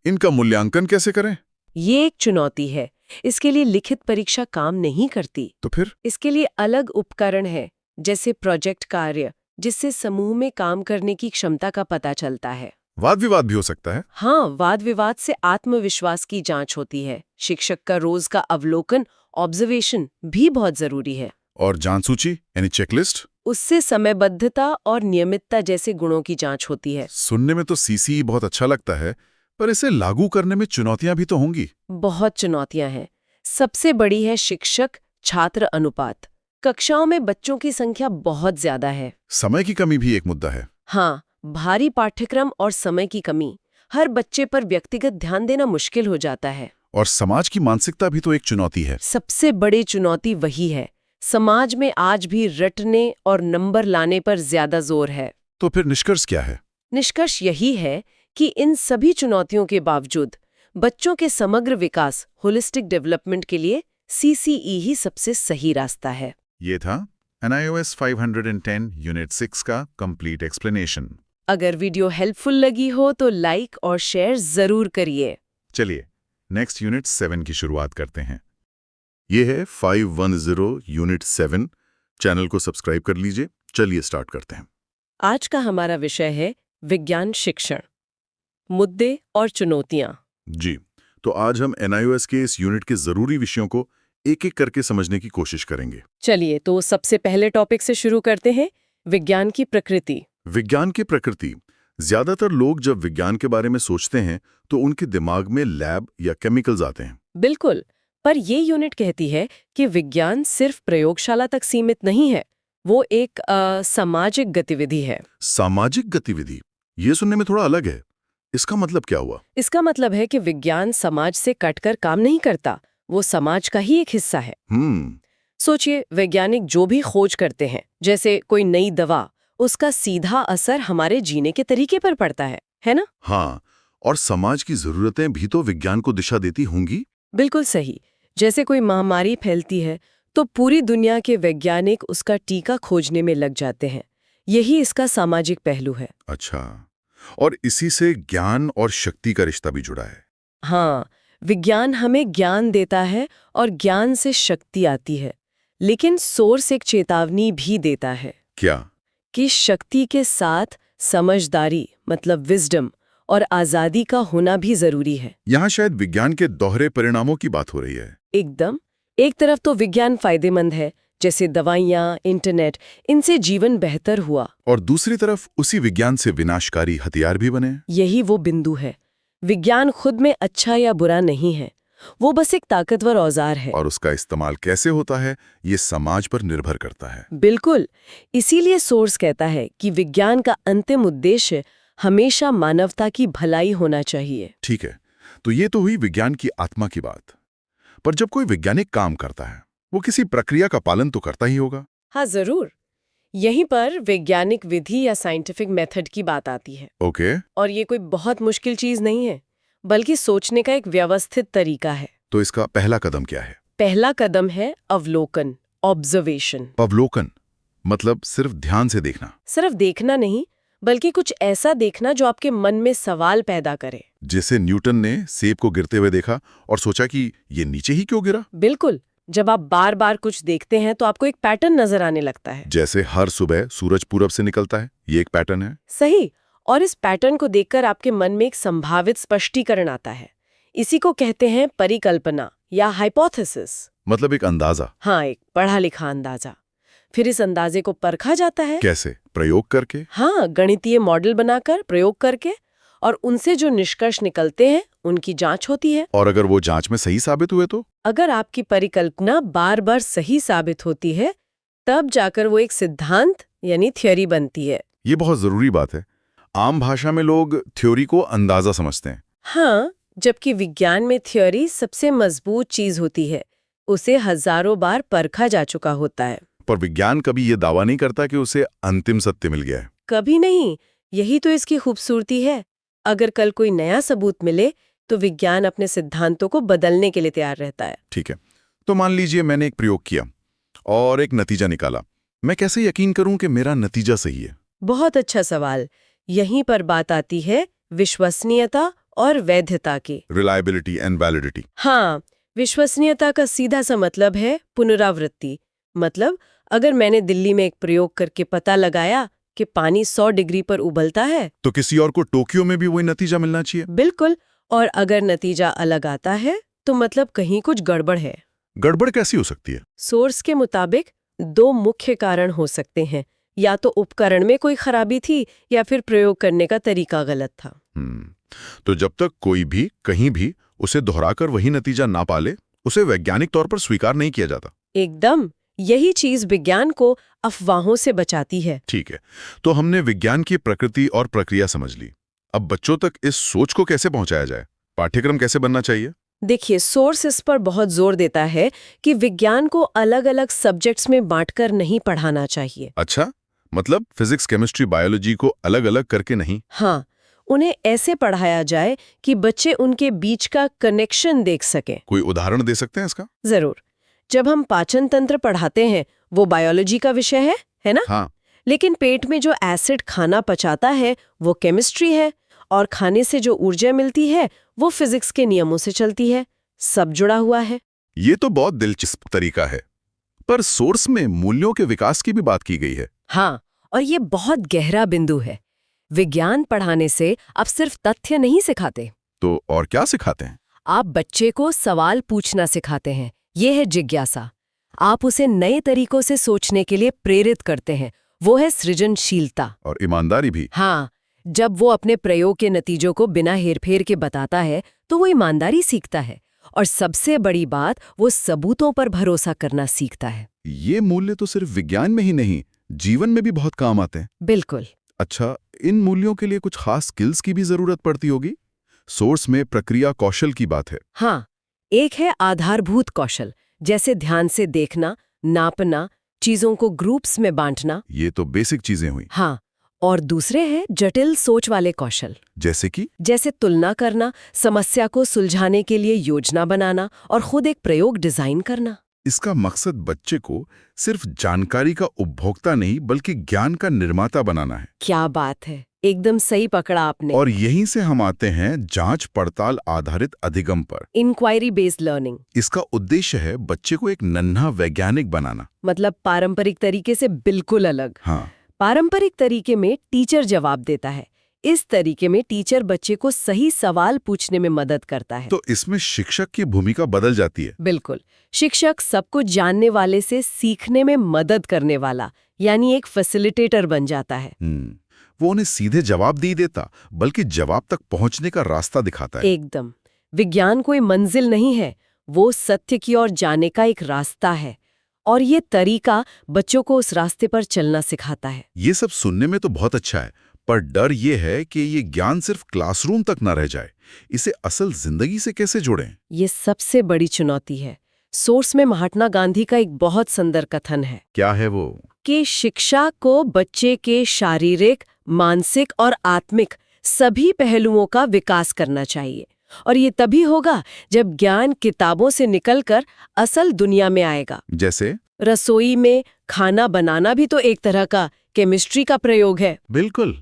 Speaker 3: इनका मूल्यांकन कैसे करें?
Speaker 1: ये एक चुनौती है। इसके लिए लिखित परीक्षा काम नहीं करती।
Speaker 3: तो फिर?
Speaker 1: इसके लिए अलग उपकरण है, जैसे प्रोजेक्ट कार्य, जिससे समूह में काम करने की क्षमता का पता चलता है।
Speaker 3: वाद विवाद भी हो सकता है।
Speaker 1: हाँ, वाद विवाद से आत्मविश्वास की जांच होती है। शिक्षक का रोज का अवलोकन ऑब्जर्वेशन भी बहुत जरूरी है।
Speaker 3: और जांच सूची यानी चेकलिस्ट?
Speaker 1: उससे समयबद्धता और नियमितता जैसे गुणों की जांच होती है।
Speaker 3: सुनने में तो CCE बहुत अच्छा लगता है, पर इसे लागू करने में चुनौतियां भी तो होंगी।
Speaker 1: बहुत चुनौतियां हैं। सबसे बड़ी है शिक्षक छात्र अनुपात। कक्षाओं में बच्चों की संख्या बहुत ज्यादा है।
Speaker 3: समय की कमी भी एक मुद्दा है।
Speaker 1: हाँ, भारी पाठ्यक्रम और समय की कमी। हर बच्चे पर व्यक्तिगत ध्यान देना मुश्किल हो जाता है।
Speaker 3: और समाज की मानसिकता भी तो एक चुनौती है।
Speaker 1: सबसे बड़ी चुनौती वही है। समाज में आज भी रटने और नंबर लाने पर ज्यादा जोर है।
Speaker 3: तो फिर निष्कर्ष क्या है?
Speaker 1: निष्कर्ष यही है कि इन सभी चुनौतियों के बावजूद बच्चों के समग्र विकास होलिस्टिक डेवलपमेंट के लिए CCE ही सबसे सही रास्ता है।
Speaker 3: ये था NIOS 510 यूनिट 6 का कंप्लीट एक्सप्लेनेशन।
Speaker 1: अगर वीडियो हेल्पफुल लगी हो तो लाइक और शेयर जरूर करिए।
Speaker 3: चलिए नेक्स्ट यूनिट 7 की शुरुआत करते हैं। ये है 510 यूनिट 7। चैनल को सब्सक्राइब कर लीजिए। चलिए स्टार्ट करते हैं।
Speaker 1: आज का हमारा विषय है विज्ञान शिक्षण, मुद्दे और चुनौतियां।
Speaker 3: जी, तो आज हम NIOS के इस यूनिट के जरूरी विषयों को एक एक करके समझने की कोशिश करेंगे।
Speaker 1: चलिए तो सबसे पहले टॉपिक से शुरू करते हैं, विज्ञान की प्रकृति।
Speaker 3: विज्ञान की प्रकृति। ज्यादातर लोग जब विज्ञान के बारे में सोचते हैं तो उनके दिमाग में लैब या केमिकल्स आते हैं।
Speaker 1: बिल्कुल, पर ये यूनिट कहती है कि विज्ञान सिर्फ प्रयोगशाला तक सीमित नहीं है, वो एक सामाजिक गतिविधि है।
Speaker 3: सामाजिक गतिविधि, ये सुनने में थोड़ा अलग है। इसका मतलब क्या हुआ?
Speaker 1: इसका मतलब है कि विज्ञान समाज से कटकर काम नहीं करता, वो समाज का ही एक हिस्सा है। सोचिए, वैज्ञानिक जो भी खोज करते हैं, जैसे कोई नई दवा, उसका सीधा असर हमारे जीने के तरीके पर पड़ता है ना?
Speaker 3: हाँ, और समाज की जरूरतें भी तो विज्ञान को दिशा देती होंगी।
Speaker 1: बिल्कुल सही। जैसे कोई महामारी फैलती है तो पूरी दुनिया के वैज्ञानिक उसका टीका खोजने में लग जाते हैं। यही इसका सामाजिक पहलू है।
Speaker 3: अच्छा, और इसी से ज्ञान और शक्ति का रिश्ता भी जुड़ा है।
Speaker 1: हाँ, विज्ञान हमें ज्ञान देता है और ज्ञान से शक्ति आती है, लेकिन सोर्स एक चेतावनी भी देता है।
Speaker 3: क्या?
Speaker 1: कि शक्ति के साथ समझदारी मतलब विजडम और आजादी का होना भी जरूरी है।
Speaker 3: यहाँ शायद विज्ञान के दोहरे परिणामों की बात हो रही है।
Speaker 1: एकदम। एक तरफ तो विज्ञान फायदेमंद है, जैसे दवाइयाँ, इंटरनेट, इनसे जीवन बेहतर हुआ,
Speaker 3: और दूसरी तरफ उसी विज्ञान से विनाशकारी हथियार भी बने।
Speaker 1: यही वो बिंदु है। विज्ञान खुद में अच्छा या बुरा नहीं है, वो बस एक ताकतवर औजार है।
Speaker 3: और उसका इस्तेमाल कैसे होता है ये समाज पर निर्भर करता है।
Speaker 1: बिल्कुल। इसीलिए सोर्स कहता है कि विज्ञान का अंतिम उद्देश्य हमेशा मानवता की भलाई होना चाहिए।
Speaker 3: ठीक है, तो ये तो हुई विज्ञान की आत्मा की बात। पर जब कोई वैज्ञानिक काम करता है, वो किसी प्रक्रिया का पालन तो करता ही होगा।
Speaker 1: हाँ, जरूर। यहीं पर वैज्ञानिक विधि या साइंटिफिक मेथड की बात आती है।
Speaker 3: ओके।
Speaker 1: और ये कोई बहुत मुश्किल चीज नहीं है, बल्कि सोचने का एक व्यवस्थित तरीका है।
Speaker 3: तो इसका पहला कदम क्या है?
Speaker 1: पहला कदम है अवलोकन, ऑब्जर्वेशन।
Speaker 3: अवलोकन मतलब सिर्फ ध्यान से देखना?
Speaker 1: सिर्फ देखना नहीं, बल्कि कुछ ऐसा देखना जो आपके मन में सवाल पैदा करे।
Speaker 3: जैसे न्यूटन ने सेब को गिरते हुए देखा और सोचा कि ये नीचे ही क्यों गिरा।
Speaker 1: बिल्कुल। जब आप बार बार कुछ देखते हैं तो आपको एक पैटर्न नजर आने लगता है।
Speaker 3: जैसे हर सुबह सूरज पूरब से निकलता है, ये एक पैटर्न है।
Speaker 1: सही। और इस पैटर्न को देखकर आपके मन में एक संभावित स्पष्टीकरण आता है। इसी को कहते हैं परिकल्पना या हाइपोथेसिस।
Speaker 3: मतलब एक अंदाजा।
Speaker 1: हाँ, एक पढ़ा लिखा अंदाजा। फिर इस अंदाजे को परखा जाता है।
Speaker 3: कैसे? प्रयोग करके।
Speaker 1: हाँ, गणितीय मॉडल बनाकर, प्रयोग करके, और उनसे जो निष्कर्ष निकलते हैं उनकी जांच होती है।
Speaker 3: और अगर वो जांच में सही साबित हुए तो?
Speaker 1: अगर आपकी परिकल्पना बार बार सही साबित होती है, तब जाकर वो एक सिद्धांत यानी थ्योरी बनती है।
Speaker 3: ये बहुत जरूरी बात है। आम भाषा में लोग थ्योरी को अंदाजा समझते हैं।
Speaker 1: हाँ, जबकि विज्ञान में थ्योरी सबसे मजबूत चीज होती है। उसे हजारों बार परखा जा चुका होता है।
Speaker 3: पर विज्ञान कभी ये दावा नहीं करता कि उसे अंतिम सत्य मिल गया है।
Speaker 1: कभी नहीं। यही तो इसकी खूबसूरती है। अगर कल कोई नया सबूत मिले तो विज्ञान अपने सिद्धांतों को बदलने के लिए तैयार रहता है।
Speaker 3: ठीक है, तो मान लीजिए मैंने एक प्रयोग किया और एक नतीजा निकाला। मैं कैसे यकीन करूं कि मेरा नतीजा सही है?
Speaker 1: बहुत अच्छा सवाल। यहीं पर बात आती है विश्वसनीयता और वैधता की।
Speaker 3: Reliability and validity.
Speaker 1: हाँ, विश्वसनीयता का सीधा सा मतलब है पुनरावृत्ति। मतलब अगर मैंने दिल्ली में एक प्रयोग करके पता लगाया कि पानी 100 डिग्री पर उबलता है,
Speaker 3: तो किसी और को टोक्यो में भी वही नतीजा मिलना चाहिए।
Speaker 1: बिल्कुल। और अगर नतीजा अलग आता है तो मतलब कहीं कुछ गड़बड़ है।
Speaker 3: गड़बड़ कैसी हो सकती है?
Speaker 1: सोर्स के मुताबिक 2 मुख्य कारण हो सकते हैं। या तो उपकरण में कोई खराबी थी या फिर प्रयोग करने का तरीका गलत था।
Speaker 3: तो जब तक कोई भी कहीं भी उसे दोहराकर वही नतीजा ना पाले, उसे वैज्ञानिक तौर पर स्वीकार नहीं किया जाता।
Speaker 1: एकदम। यही चीज विज्ञान को अफवाहों से बचाती है।
Speaker 3: ठीक है, तो हमने विज्ञान की प्रकृति और प्रक्रिया समझ ली। अब बच्चों तक इस सोच को कैसे पहुंचाया जाए? पाठ्यक्रम कैसे बनना चाहिए?
Speaker 1: देखिए, सोर्स इस पर बहुत जोर देता है कि विज्ञान को अलग अलग सब्जेक्ट्स में बांटकर नहीं पढ़ाना चाहिए।
Speaker 3: अच्छा, मतलब फिजिक्स, केमिस्ट्री, बायोलॉजी को अलग अलग करके नहीं?
Speaker 1: हाँ, उन्हें ऐसे पढ़ाया जाए कि बच्चे उनके बीच का कनेक्शन देख सकें।
Speaker 3: कोई उदाहरण दे सकते हैं इसका?
Speaker 1: जरूर। जब हम पाचन तंत्र पढ़ाते हैं, वो बायोलॉजी का विषय है ना?
Speaker 3: हाँ।
Speaker 1: लेकिन पेट में जो एसिड खाना पचाता है वो केमिस्ट्री है, और खाने से जो ऊर्जा मिलती है वो फिजिक्स के नियमों से चलती है। सब जुड़ा हुआ है।
Speaker 3: ये तो बहुत दिलचस्प तरीका है। पर सोर्स में मूल्यों के विकास की भी बात की गई है।
Speaker 1: हाँ, और ये बहुत गहरा बिंदु है। विज्ञान पढ़ाने से आप सिर्फ तथ्य नहीं सिखाते।
Speaker 3: तो और क्या सिखाते हैं?
Speaker 1: आप बच्चे को सवाल पूछना सिखाते हैं। ये है जिज्ञासा। आप उसे नए तरीकों से सोचने के लिए प्रेरित करते हैं। वो है सृजनशीलता।
Speaker 3: और ईमानदारी भी।
Speaker 1: हाँ, जब वो अपने प्रयोग के नतीजों को बिना हेरफेर के बताता है तो वो ईमानदारी सीखता है। और सबसे बड़ी बात, वो सबूतों पर भरोसा करना सीखता है।
Speaker 3: ये मूल्य तो सिर्फ विज्ञान में ही नहीं, जीवन में भी बहुत काम आते हैं।
Speaker 1: बिल्कुल।
Speaker 3: अच्छा, इन मूल्यों के लिए कुछ खास स्किल्स की भी जरूरत पड़ती होगी? सोर्स में प्रक्रिया कौशल की बात है।
Speaker 1: हाँ, एक है आधारभूत कौशल, जैसे ध्यान से देखना, नापना, चीजों को ग्रुप्स में बांटना।
Speaker 3: ये तो बेसिक चीजें हुई।
Speaker 1: हाँ, और दूसरे हैं जटिल सोच वाले कौशल,
Speaker 2: जैसे
Speaker 1: तुलना करना, समस्या को सुलझाने के लिए योजना बनाना और खुद एक प्रयोग डिजाइन करना।
Speaker 3: इसका मकसद बच्चे को सिर्फ जानकारी का उपभोक्ता नहीं बल्कि ज्ञान का निर्माता बनाना है।
Speaker 1: क्या बात है, एकदम सही पकड़ा आपने।
Speaker 3: और यहीं से हम आते हैं जांच पड़ताल आधारित अधिगम पर।
Speaker 1: इंक्वायरी बेस्ड लर्निंग
Speaker 3: इसका उद्देश्य है बच्चे को एक नन्हा वैज्ञानिक बनाना।
Speaker 1: मतलब पारंपरिक तरीके से बिल्कुल अलग।
Speaker 3: हाँ,
Speaker 1: पारंपरिक तरीके में टीचर जवाब देता है, इस तरीके में टीचर बच्चे को सही सवाल पूछने में मदद करता है।
Speaker 3: तो इसमें शिक्षक की भूमिका बदल जाती है।
Speaker 1: बिल्कुल, शिक्षक सब कुछ जानने वाले से सीखने में मदद करने वाला, यानी एक फैसिलिटेटर बन जाता है।
Speaker 3: वो उन्हें सीधे जवाब नहीं देता बल्कि जवाब तक पहुंचने का रास्ता दिखाता है।
Speaker 1: एकदम। विज्ञान कोई मंजिल नहीं है, वो सत्य की ओर जाने का एक रास्ता है, और ये तरीका बच्चों को उस रास्ते पर चलना सिखाता है।
Speaker 3: ये सब सुनने में तो बहुत अच्छा है, पर डर ये है कि ये ज्ञान सिर्फ क्लासरूम तक न रह जाए। इसे असल जिंदगी से कैसे जोड़ें?
Speaker 1: ये सबसे बड़ी चुनौती है। सोर्स में महात्मा गांधी का एक बहुत सुंदर कथन है।
Speaker 3: क्या है वो?
Speaker 1: कि शिक्षा को बच्चे के शारीरिक, मानसिक और आत्मिक सभी पहलुओं का विकास करना चाहिए, और ये तभी होगा जब ज्ञान किताबों से निकलकर असल दुनिया में आएगा।
Speaker 3: जैसे
Speaker 1: रसोई में खाना बनाना भी तो एक तरह का केमिस्ट्री का प्रयोग है।
Speaker 3: बिल्कुल,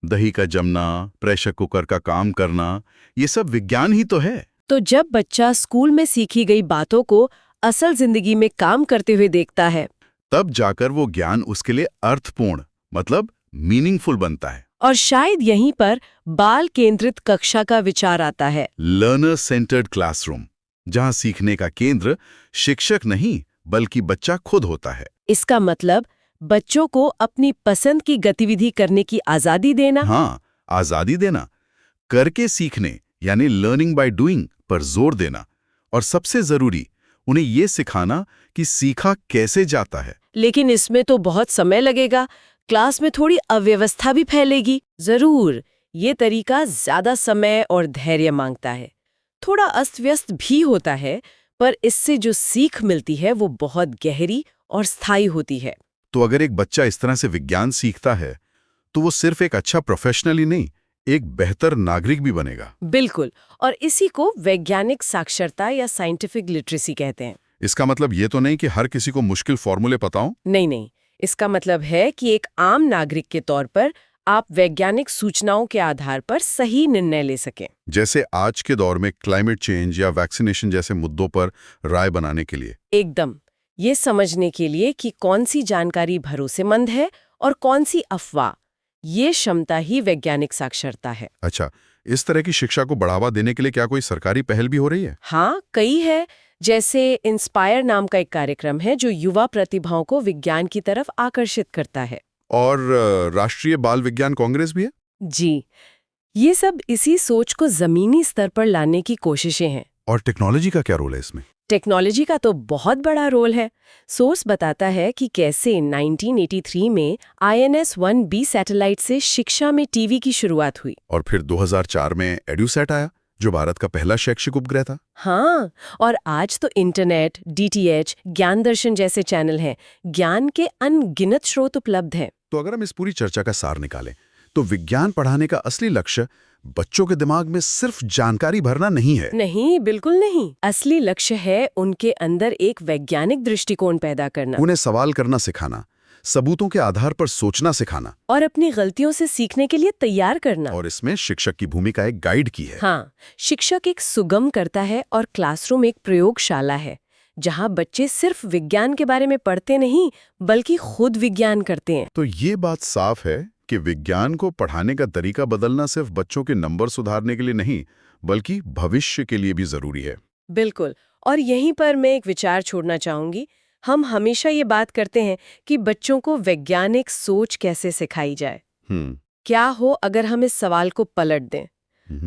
Speaker 3: दही का जमना, प्रेशर कुकर का काम करना, ये सब विज्ञान ही तो है।
Speaker 1: तो जब बच्चा स्कूल में सीखी गई बातों को असल जिंदगी में काम करते हुए देखता है,
Speaker 3: तब जाकर वो ज्ञान उसके लिए अर्थपूर्ण, मतलब मीनिंगफुल बनता है।
Speaker 1: और शायद यहीं पर बाल केंद्रित कक्षा का विचार आता है।
Speaker 3: लर्नर सेंटर्ड क्लासरूम, जहां सीखने का केंद्र शिक्षक नहीं बल्कि बच्चा खुद होता है।
Speaker 1: इसका मतलब बच्चों को अपनी पसंद की गतिविधि करने की आजादी देना।
Speaker 3: हाँ, आजादी देना, करके सीखने यानी लर्निंग बाय डूइंग पर जोर देना, और सबसे जरूरी उन्हें ये सिखाना कि सीखा कैसे जाता है।
Speaker 1: लेकिन इसमें तो बहुत समय लगेगा, क्लास में थोड़ी अव्यवस्था भी फैलेगी। जरूर, ये तरीका ज्यादा समय और धैर्य मांगता है, थोड़ा अस्त व्यस्त भी होता है, पर इससे जो सीख मिलती है वो बहुत गहरी और स्थायी होती है।
Speaker 3: तो अगर एक बच्चा इस तरह से विज्ञान सीखता है तो वो सिर्फ एक अच्छा प्रोफेशनल ही नहीं, एक बेहतर नागरिक भी बनेगा।
Speaker 1: बिल्कुल, और इसी को वैज्ञानिक साक्षरता या साइंटिफिक लिटरेसी कहते हैं।
Speaker 3: इसका मतलब ये तो नहीं कि हर किसी को मुश्किल फॉर्मूले पता हो?
Speaker 1: नहीं, इसका मतलब है कि एक आम नागरिक के तौर पर आप वैज्ञानिक सूचनाओं के आधार पर सही निर्णय ले सकें।
Speaker 3: जैसे आज के दौर में क्लाइमेट चेंज या वैक्सीनेशन जैसे मुद्दों पर राय बनाने के लिए।
Speaker 1: एकदम, ये समझने के लिए कि कौन सी जानकारी भरोसेमंद है और कौन सी अफवाह, ये क्षमता ही वैज्ञानिक साक्षरता है।
Speaker 3: अच्छा, इस तरह की शिक्षा को बढ़ावा देने के लिए क्या कोई सरकारी पहल भी हो रही है?
Speaker 1: हाँ, कई है। जैसे इंस्पायर नाम का एक कार्यक्रम है जो युवा प्रतिभाओं को विज्ञान की तरफ आकर्षित करता है।
Speaker 3: और राष्ट्रीय बाल विज्ञान कांग्रेस भी है?
Speaker 1: जी, ये सब इसी सोच को जमीनी स्तर पर लाने की कोशिशें हैं।
Speaker 3: और टेक्नोलॉजी का क्या रोल है इसमें?
Speaker 1: टेक्नोलॉजी का तो बहुत बड़ा रोल है। सोर्स बताता है कि कैसे 1983 में INS-1B सैटेलाइट से शिक्षा में टीवी की शुरुआत हुई।
Speaker 3: और फिर 2004 में एड्यूसैट आया, जो भारत का पहला शैक्षिक उपग्रह था।
Speaker 1: हाँ, और आज तो इंटरनेट, DTH, ज्ञान दर्शन जैसे चैनल हैं, ज्ञान के अनगिनत स्रोत उपलब्ध हैं।
Speaker 3: तो अगर हम इस पूरी चर्चा का सार निकालें, तो विज्ञान पढ़ाने का असली लक्ष्य बच्चों के दिमाग में सिर्फ जानकारी भरना नहीं है।
Speaker 1: नहीं, बिल्कुल नहीं। असली लक्ष्य है उनके अंदर एक वैज्ञानिक दृष्टिकोण पैदा करना,
Speaker 3: उन्हें सवाल करना सिखाना, सबूतों के आधार पर सोचना सिखाना,
Speaker 1: और अपनी गलतियों से सीखने के लिए तैयार करना।
Speaker 3: और इसमें शिक्षक की भूमिका एक गाइड की है।
Speaker 1: हाँ, शिक्षक एक सुगम करता है और क्लासरूम एक प्रयोगशाला है, जहाँ बच्चे सिर्फ विज्ञान के बारे में पढ़ते नहीं बल्कि खुद विज्ञान करते हैं।
Speaker 3: तो ये बात साफ है कि विज्ञान को पढ़ाने का तरीका बदलना सिर्फ बच्चों के नंबर सुधारने के लिए नहीं बल्कि भविष्य के लिए भी जरूरी है।
Speaker 1: बिल्कुल, और यहीं पर मैं एक विचार छोड़ना चाहूंगी। हम हमेशा ये बात करते हैं कि बच्चों को वैज्ञानिक सोच कैसे सिखाई जाए। क्या हो अगर हम इस सवाल को पलट दें?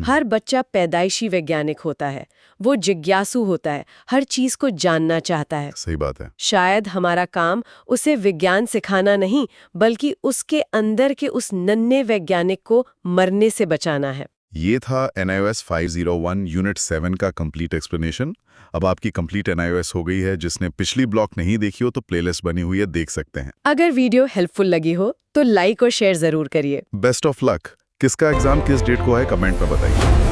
Speaker 1: हर बच्चा पैदाइशी वैज्ञानिक होता है, वो जिज्ञासु होता है, हर चीज को जानना चाहता है।
Speaker 3: सही बात है।
Speaker 1: शायद हमारा काम उसे विज्ञान सिखाना नहीं बल्कि उसके अंदर के उस नन्हे वैज्ञानिक को मरने से बचाना है।
Speaker 3: ये था NIOS 501 यूनिट 7 का कंप्लीट एक्सप्लेनेशन। अब आपकी कंप्लीट NIOS हो गई है। जिसने पिछली ब्लॉक नहीं देखी हो तो प्लेलिस्ट बनी हुई है, देख सकते हैं।
Speaker 1: अगर वीडियो हेल्पफुल लगी हो तो लाइक और शेयर जरूर करिए।
Speaker 3: Best of luck. किसका एग्जाम किस डेट को है कमेंट में बताइए।